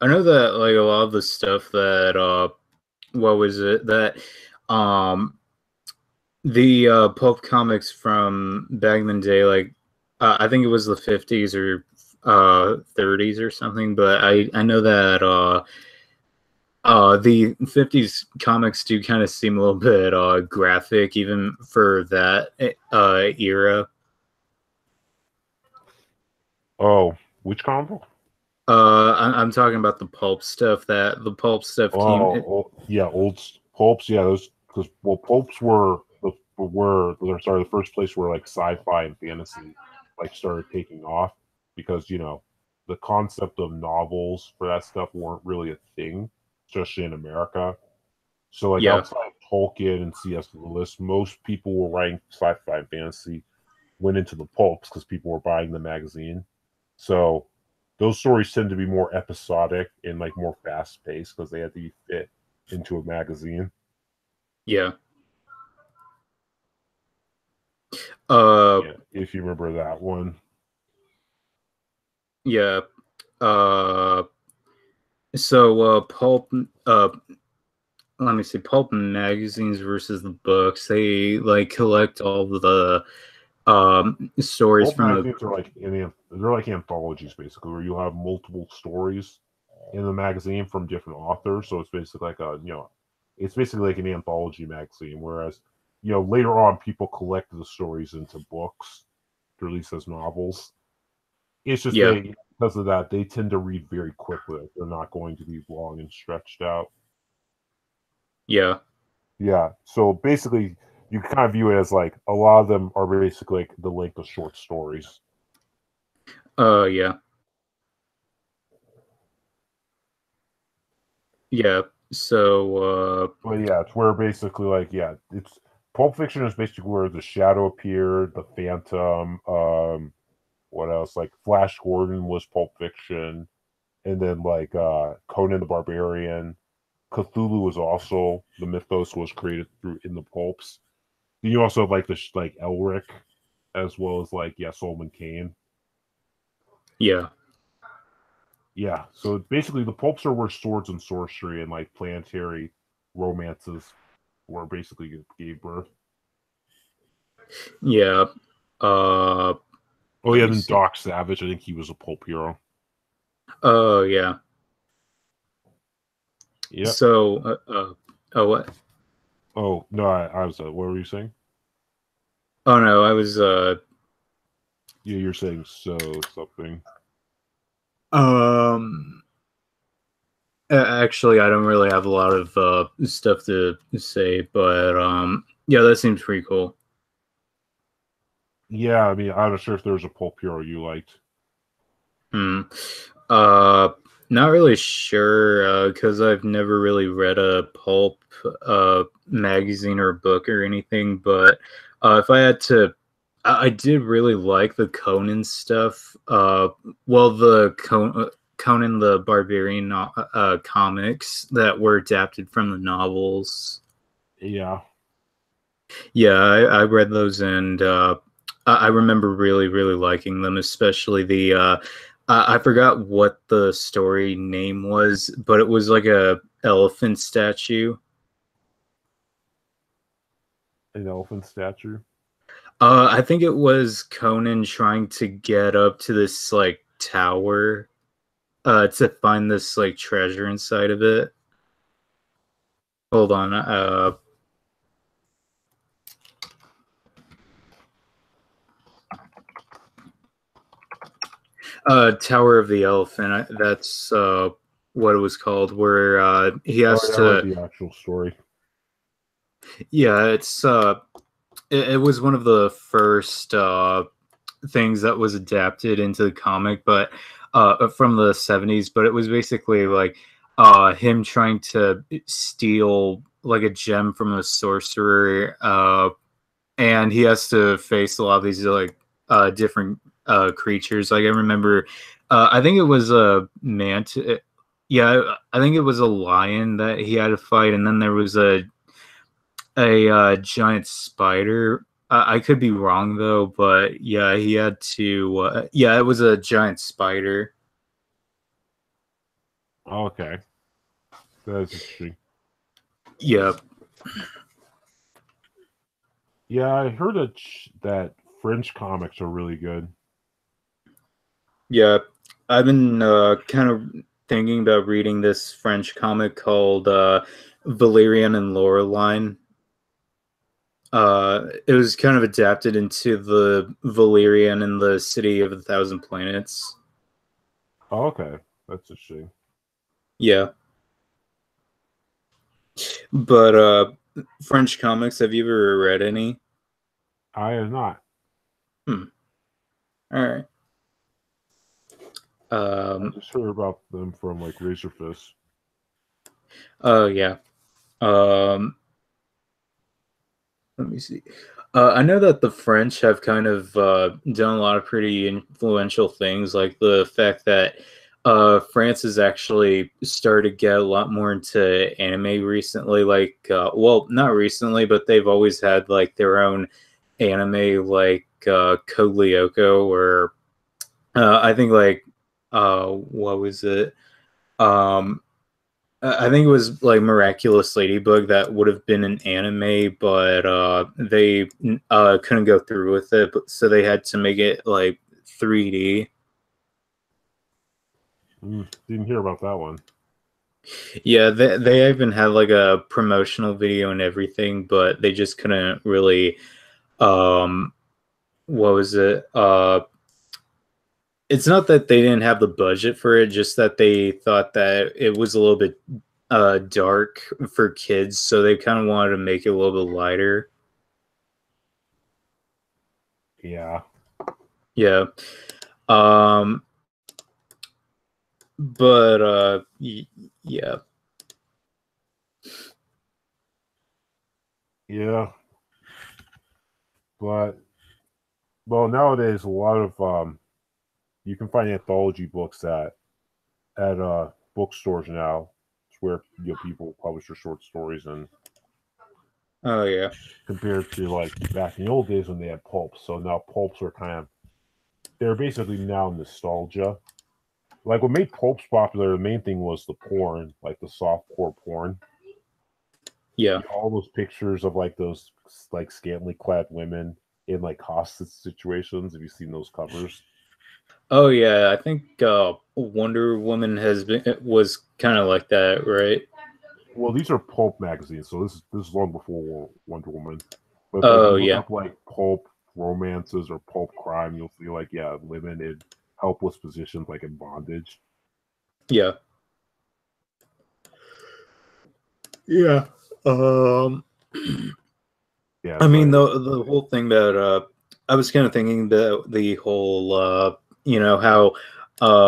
I know that like a lot of the stuff that what was it that the pulp comics from back in the day, like I think it was the 50s or 30s or something, but I know that the 50s comics do kind of seem a little bit graphic even for that era. Oh, which comic? I'm talking about the pulp stuff. That the pulp stuff came. Yeah, pulps. Yeah, those because pulps were the first place where like sci-fi and fantasy like started taking off because the concept of novels for that stuff weren't really a thing, especially in America. So like Yeah, outside of Tolkien and C.S. Lewis, most people were writing sci-fi and fantasy went into the pulps because people were buying the magazine. So those stories tend to be more episodic and like more fast paced because they had to be fit into a magazine. yeah. Uh, Yeah, if you remember that one. yeah. Uh, so pulp. Let me see. Pulp magazines versus the books. They like collect all of the stories Pulp from the. magazines are they're like anthologies basically, where you have multiple stories in the magazine from different authors. So it's basically like it's basically like an anthology magazine. Whereas later on people collected the stories into books to release as novels. It's just Yeah, they because of that they tend to read very quickly. They're not going to be long and stretched out. yeah. Yeah. So basically, you kind of view it as like a lot of them are basically like the length of short stories. Yeah, yeah. So But yeah, it's where basically like it's Pulp Fiction is basically where the Shadow appeared, the Phantom, what else? Like Flash Gordon was Pulp Fiction, and then like Conan the Barbarian, Cthulhu was also the mythos was created through in the pulps. Then you also have like like Elric, as well as like Solomon Kane. yeah, Yeah, so basically the pulps are where swords and sorcery and like planetary romances were basically gave birth. yeah. Uh, Oh let yeah, me then see. Doc Savage, I think he was a pulp hero. Oh yeah. Yep. So oh what? Oh no, I was. What were you saying? Oh no, I was Yeah, you're saying something. um actually I don't really have a lot of stuff to say, but yeah, that seems pretty cool. Yeah, I mean, I'm not sure if there was a pulp hero you liked. Hmm. Uh, Not really sure because I've never really read a pulp magazine or book or anything. But if I had to, I did really like the Conan stuff. Well, the Conan the Barbarian comics that were adapted from the novels. Yeah. Yeah, I read those and I remember really, really liking them, especially the. I forgot what the story name was, but it was like a elephant statue. An elephant statue. I think it was Conan trying to get up to this like tower to find this like treasure inside of it. Hold on. Tower of the Elephant. That's what it was called. Where he Oh has yeah, I read to. the actual story. Yeah, it was one of the first things that was adapted into the comic, but from the 70s. But it was basically like him trying to steal like a gem from a sorcerer, and he has to face a lot of these like different creatures. Like I remember, I think it was a yeah, I think it was a lion that he had to fight, and then there was a giant spider. I could be wrong though, but yeah, he had to. Yeah, it was a giant spider. Oh, okay, that's interesting. Yeah, Yeah, I heard that French comics are really good. yeah. I've been kind of thinking about reading this French comic called Valerian and Laureline. It was kind of adapted into the Valerian and the City of a Thousand Planets. Oh, okay, that's a shame. Yeah, but French comics. Have you ever read any? I am not. Hmm. All right. I just heard about them from like Razorfist. Oh yeah. Um. Let me see. I know that the French have kind of done a lot of pretty influential things, like the fact that France has actually started to get a lot more into anime recently. Like, well, not recently, but they've always had like their own anime, like Code Lyoko, or I think like what was it? Um, I think it was like Miraculous Ladybug that would have been an anime, but they couldn't go through with it, so they had to make it like 3D. Didn't hear about that one. Yeah, they even had like a promotional video and everything, but they just couldn't really. Um, what was it? It's not that they didn't have the budget for it, just that they thought that it was a little bit dark for kids, so they kind of wanted to make it a little bit lighter. Yeah, Yeah. Um, but yeah. yeah, but well, nowadays a lot of you can find anthology books at bookstores now. It's where people publish their short stories, and Oh yeah. compared to like back in the old days when they had pulps. So now pulps are kind of they're basically now nostalgia. Like what made pulps popular, the main thing was the porn, like the soft core porn. Yeah. All those pictures of like those like scantily clad women in like hostage situations. Have you seen those covers? Oh yeah. I think Wonder Woman has been was kind of like that, right? Well, these are pulp magazines, so this is long before Wonder Woman. But if like Oh you look yeah. up like pulp romances or pulp crime, you'll see like yeah, women in helpless positions like in bondage. Yeah. Yeah. Um. Yeah, I so mean the whole thing that I was kind of thinking the whole how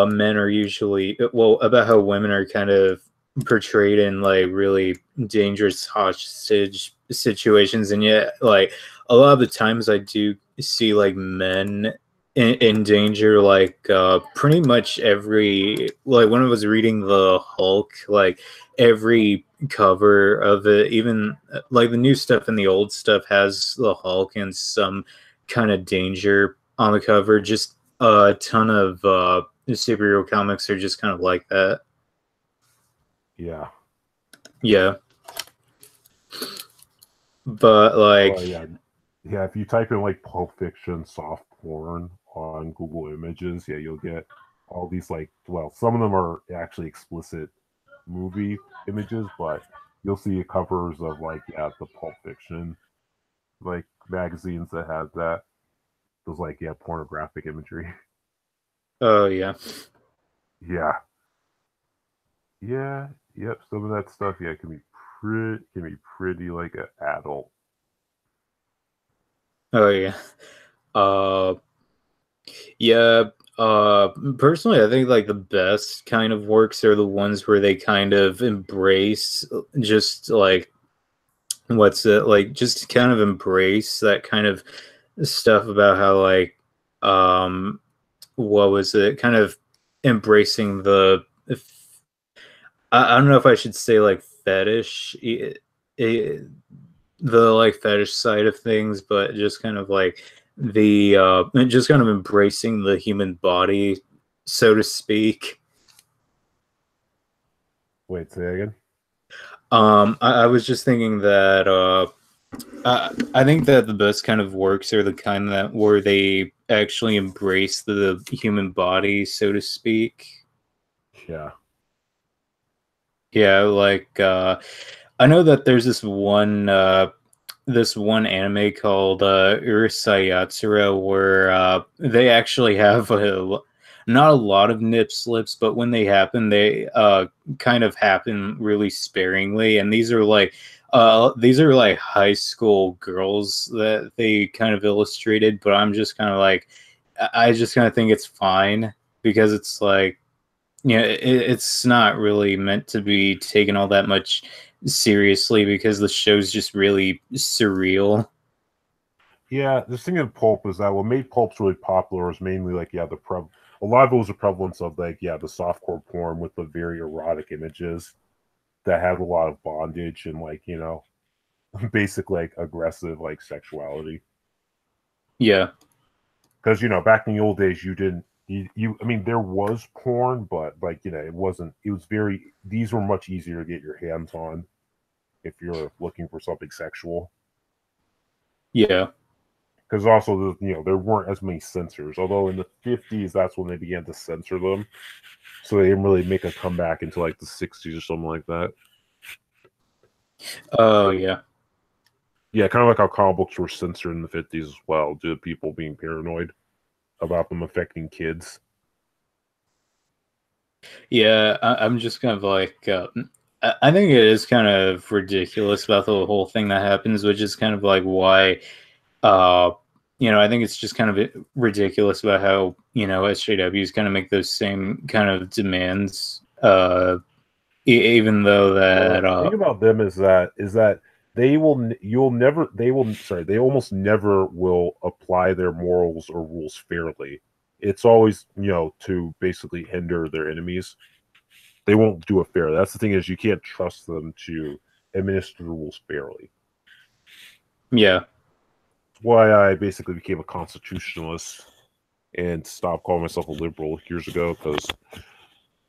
men are usually well about how women are kind of portrayed in like really dangerous hostage situations, and yet like a lot of the times I do see like men in danger, like pretty much every, like when I was reading the Hulk, like every cover of it, even like the new stuff and the old stuff, has the Hulk and some kind of danger on the cover. Just a ton of superhero comics are just kind of like that. yeah, Yeah, but like, well yeah, yeah. If you type in like Pulp Fiction soft porn on Google Images, yeah, you'll get all these like well, some of them are actually explicit movie images, but you'll see covers of like yeah the Pulp Fiction like magazines that have that those like yeah pornographic imagery. oh yeah, Yeah, yeah, yep. Some of that stuff yeah can be pretty like an adult. oh yeah, uh, yeah. Personally, I think like the best kind of works are the ones where they kind of embrace just like what's it like just kind of embrace that kind of stuff about how like um what was it kind of embracing the I don't know if I should say like fetish the like fetish side of things, but just kind of like the just kind of embracing the human body, so to speak. Wait, say again. I was just thinking that I think that the best kind of works are the kind that where they actually embrace the human body, so to speak. Yeah. Yeah, like I know that there's this one anime called Urusei Yatsura where they actually have not a lot of nip slips, but when they happen, they kind of happen really sparingly. And these are like high school girls that they kind of illustrated, but I'm just kind of like I just kind of think it's fine because it's like yeah, it's not really meant to be taken all that much seriously because the show's just really surreal. Yeah, the thing in pulp is that what made pulps really popular was mainly like a lot of it was a prevalence of like the softcore porn with the very erotic images that had a lot of bondage and like basic like aggressive like sexuality. Yeah, Because back in the old days you didn't I mean there was porn, but like it wasn't. It was very these were much easier to get your hands on if you're looking for something sexual. yeah, Because also there weren't as many censors. Although in the 50s that's when they began to censor them, so they didn't really make a comeback until like the 60s or something like that. oh yeah, Yeah, kind of like how comic books were censored in the 50s as well, due to people being paranoid about them affecting kids. yeah. I'm just kind of like I think it is kind of ridiculous about the whole thing that happens, which is kind of like why uh I think it's just kind of ridiculous about how SJWs kind of make those same kind of demands even though Well, that the thing about them is that they will you'll never they will sorry they almost never will apply their morals or rules fairly. It's always to basically hinder their enemies. They won't do it fair. That's the thing, is you can't trust them to administer the rules fairly. yeah. That's why I basically became a constitutionalist and stopped calling myself a liberal years ago, because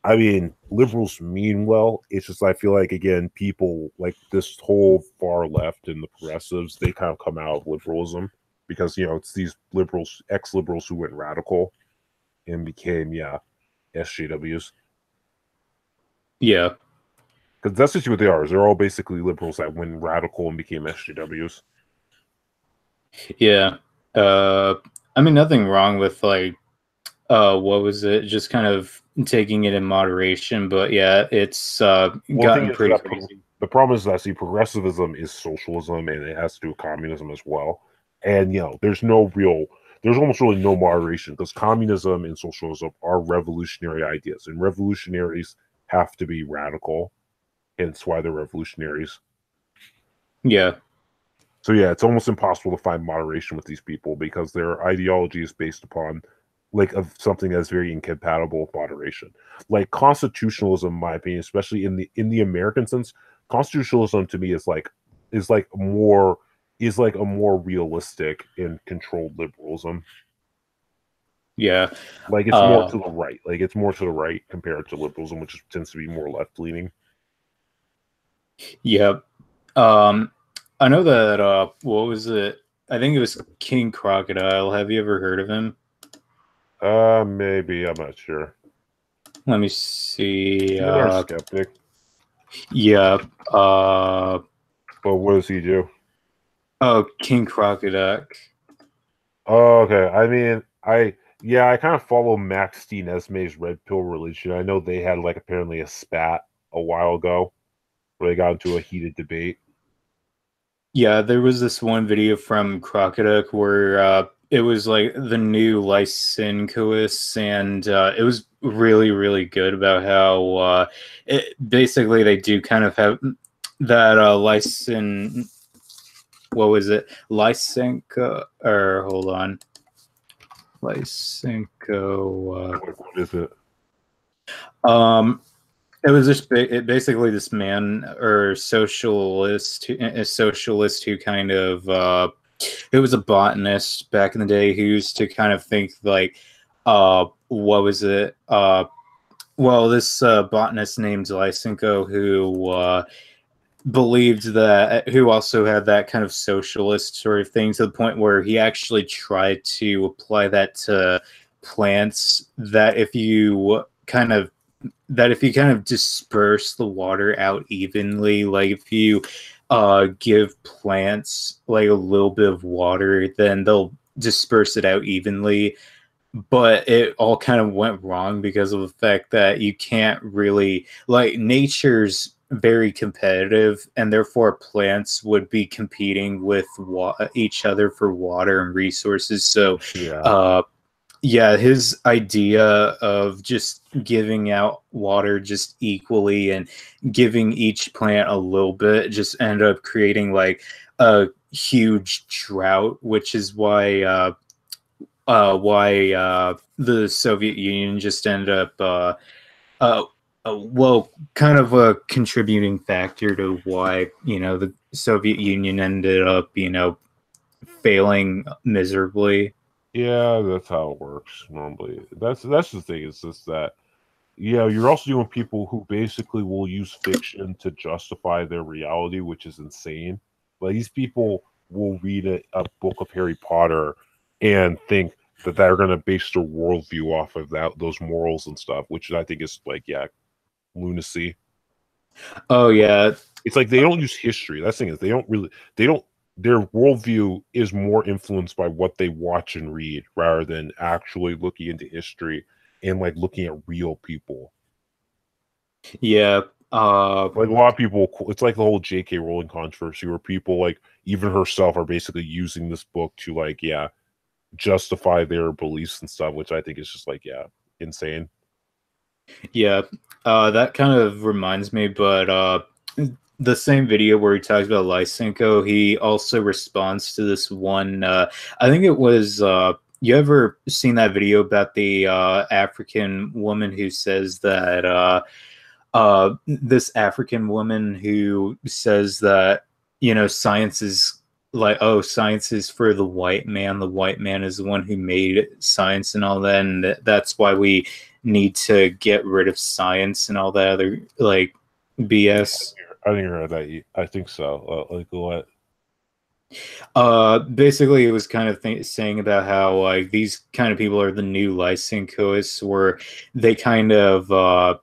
I mean, liberals mean well. It's just I feel like again, people like this whole far left and the progressives, they kind of come out of liberalism because it's these liberals, ex-liberals who went radical and became SJWs. Yeah, Because that's just what they are. Is they're all basically liberals that went radical and became SJWs. yeah. Uh, I mean, nothing wrong with like, what was it? Just kind of taking it in moderation, but yeah, it's Well, the thing gotten is pretty that crazy. the problem is that see, progressivism is socialism, and it has to do with communism as well. And there's almost really no moderation, because communism and socialism are revolutionary ideas, and revolutionaries have to be radical. Hence, why they're revolutionaries. Yeah, So yeah, it's almost impossible to find moderation with these people because their ideology is based upon like of something that's very incompatible with moderation. Like constitutionalism, in my opinion, especially in the American sense, constitutionalism to me is like more is like a more realistic and controlled liberalism. yeah, Like it's more uh, to the right. Like it's more to the right compared to liberalism, which tends to be more left leaning. yeah. Um, I know that. What was it? I think it was King Crocodile. Have you ever heard of him? Maybe, I'm not sure. Let me see. He's another skeptic, Yeah. but what does he do? Oh, King Crocodile. Oh, okay. I mean, I kind of follow Max D. Nesme's Red Pill Religion. I know they had like apparently a spat a while ago where they got into a heated debate. Yeah, there was this one video from Crocodile where it was like the new Lysenkois, and it was really, really good about how basically they do kind of have that what was it? Lysenko, or hold on. Lysenko. What is it? Um, It was just basically this man or socialist, a socialist who kind of it was a botanist back in the day who used to kind of think like what was it well this botanist named Lysenko who believed that, who also had that kind of socialist sort of thing, to the point where he actually tried to apply that to plants, that if you kind of disperse the water out evenly, like if you give plants like a little bit of water, then they'll disperse it out evenly. But it all kind of went wrong because of the fact that you can't really, like, nature's very competitive, and therefore plants would be competing with each other for water and resources. So Yeah. uh yeah, his idea of just giving out water just equally and giving each plant a little bit just ended up creating like a huge drought, which is why the Soviet Union just ended up uh, well, kind of a contributing factor to why, the Soviet Union ended up, failing miserably. Yeah, that's how it works normally. That's the thing. It's just that, yeah, you're also dealing with people who basically will use fiction to justify their reality, which is insane. Like these people will read a book of Harry Potter and think that they're going to base their worldview off of those morals and stuff, which I think is like, yeah, lunacy. Oh yeah. It's like they don't use history. That's the thing is they don't their worldview is more influenced by what they watch and read rather than actually looking into history and like looking at real people. Yeah. Like a lot of people, it's like the whole J.K. Rowling controversy where people like even herself are basically using this book to like, yeah, justify their beliefs and stuff, which I think is just like, yeah, insane. Yeah, that kind of reminds me, but the same video where he talks about Lysenko, he also responds to this one. I think it was. You ever seen that video about the African woman who says that this African woman who says that, science is like, oh, science is for the white man. The white man is the one who made science and all that, and that's why we need to get rid of science and all that other like Yeah, BS. I think I heard that. I think so. Like what? Basically, it was kind of saying about how like these kind of people are the new Lysenkoists, they kind of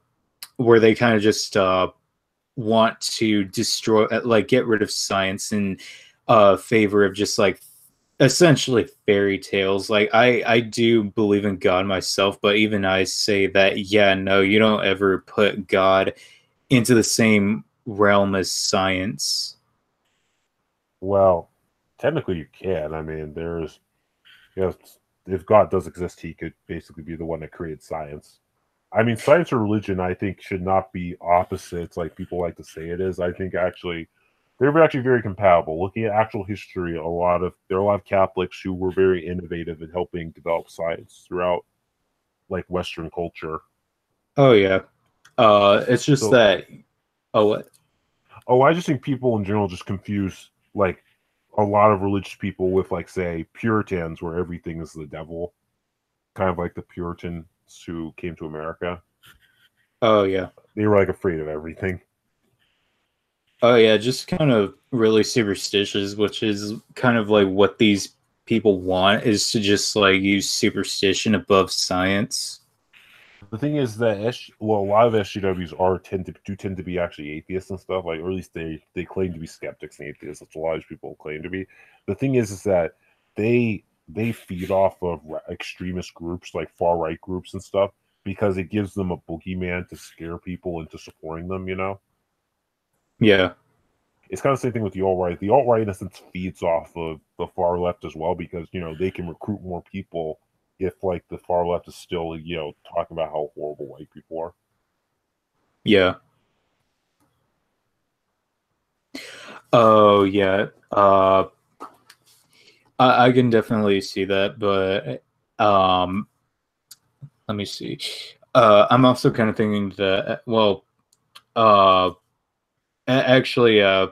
where they kind of just want to destroy, like, get rid of science in favor of just like essentially fairy tales. Like, I do believe in God myself, but even I say that, yeah, no, you don't ever put God into the same realm as science. Well, technically you can. I mean, you know, if God does exist, he could basically be the one that created science. I mean, science or religion, I think, should not be opposites like people like to say it is. I think actually they're actually very compatible. Looking at actual history, there are a lot of Catholics who were very innovative in helping develop science throughout like Western culture. Oh yeah. It's just So, that. Oh, what? oh, I just think people in general just confuse like a lot of religious people with like say Puritans, where everything is the devil, kind of like the Puritans who came to America. Oh yeah. They were like afraid of everything. Oh yeah, just kind of really superstitious, which is kind of like what these people want, is to just like use superstition above science. The thing is that well, a lot of SGWs tend to be actually atheists and stuff, like, or at least they claim to be skeptics and atheists. That's what a lot of people claim to be. The thing is that they feed off of extremist groups like far right groups and stuff because it gives them a boogeyman to scare people into supporting them. Yeah. It's kind of the same thing with the alt right. The alt right, in a sense, feeds off of the far left as well because they can recruit more people if like the far left is still talking about how horrible white people are. Yeah. Oh yeah. I can definitely see that, but let me see. I'm also kind of thinking that, well, uh, actually, I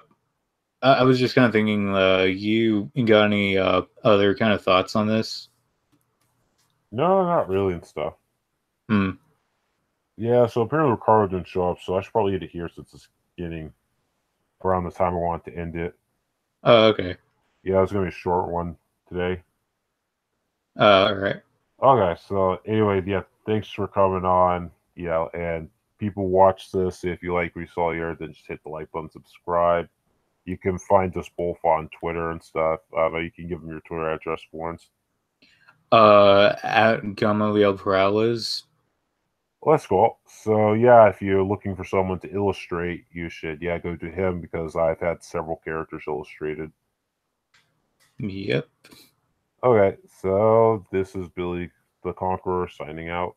was just kind of thinking, you got any other kind of thoughts on this? No, not really and stuff. Hmm. Yeah, so apparently Ricardo didn't show up, so I should probably get it here since it's getting around the time I want to end it. Oh, okay. Yeah, it's gonna be a short one today. All right. Okay, so anyway, yeah, thanks for coming on. Yeah, and people watch this. If you like what you saw here, then just hit the like button, subscribe. You can find us both on Twitter and stuff. You can give them your Twitter address for once. At Gamaliel Perales. Well, that's cool. So yeah, if you're looking for someone to illustrate, you should go to him because I've had several characters illustrated. Yep. Okay, so this is Billy the Conqueror signing out.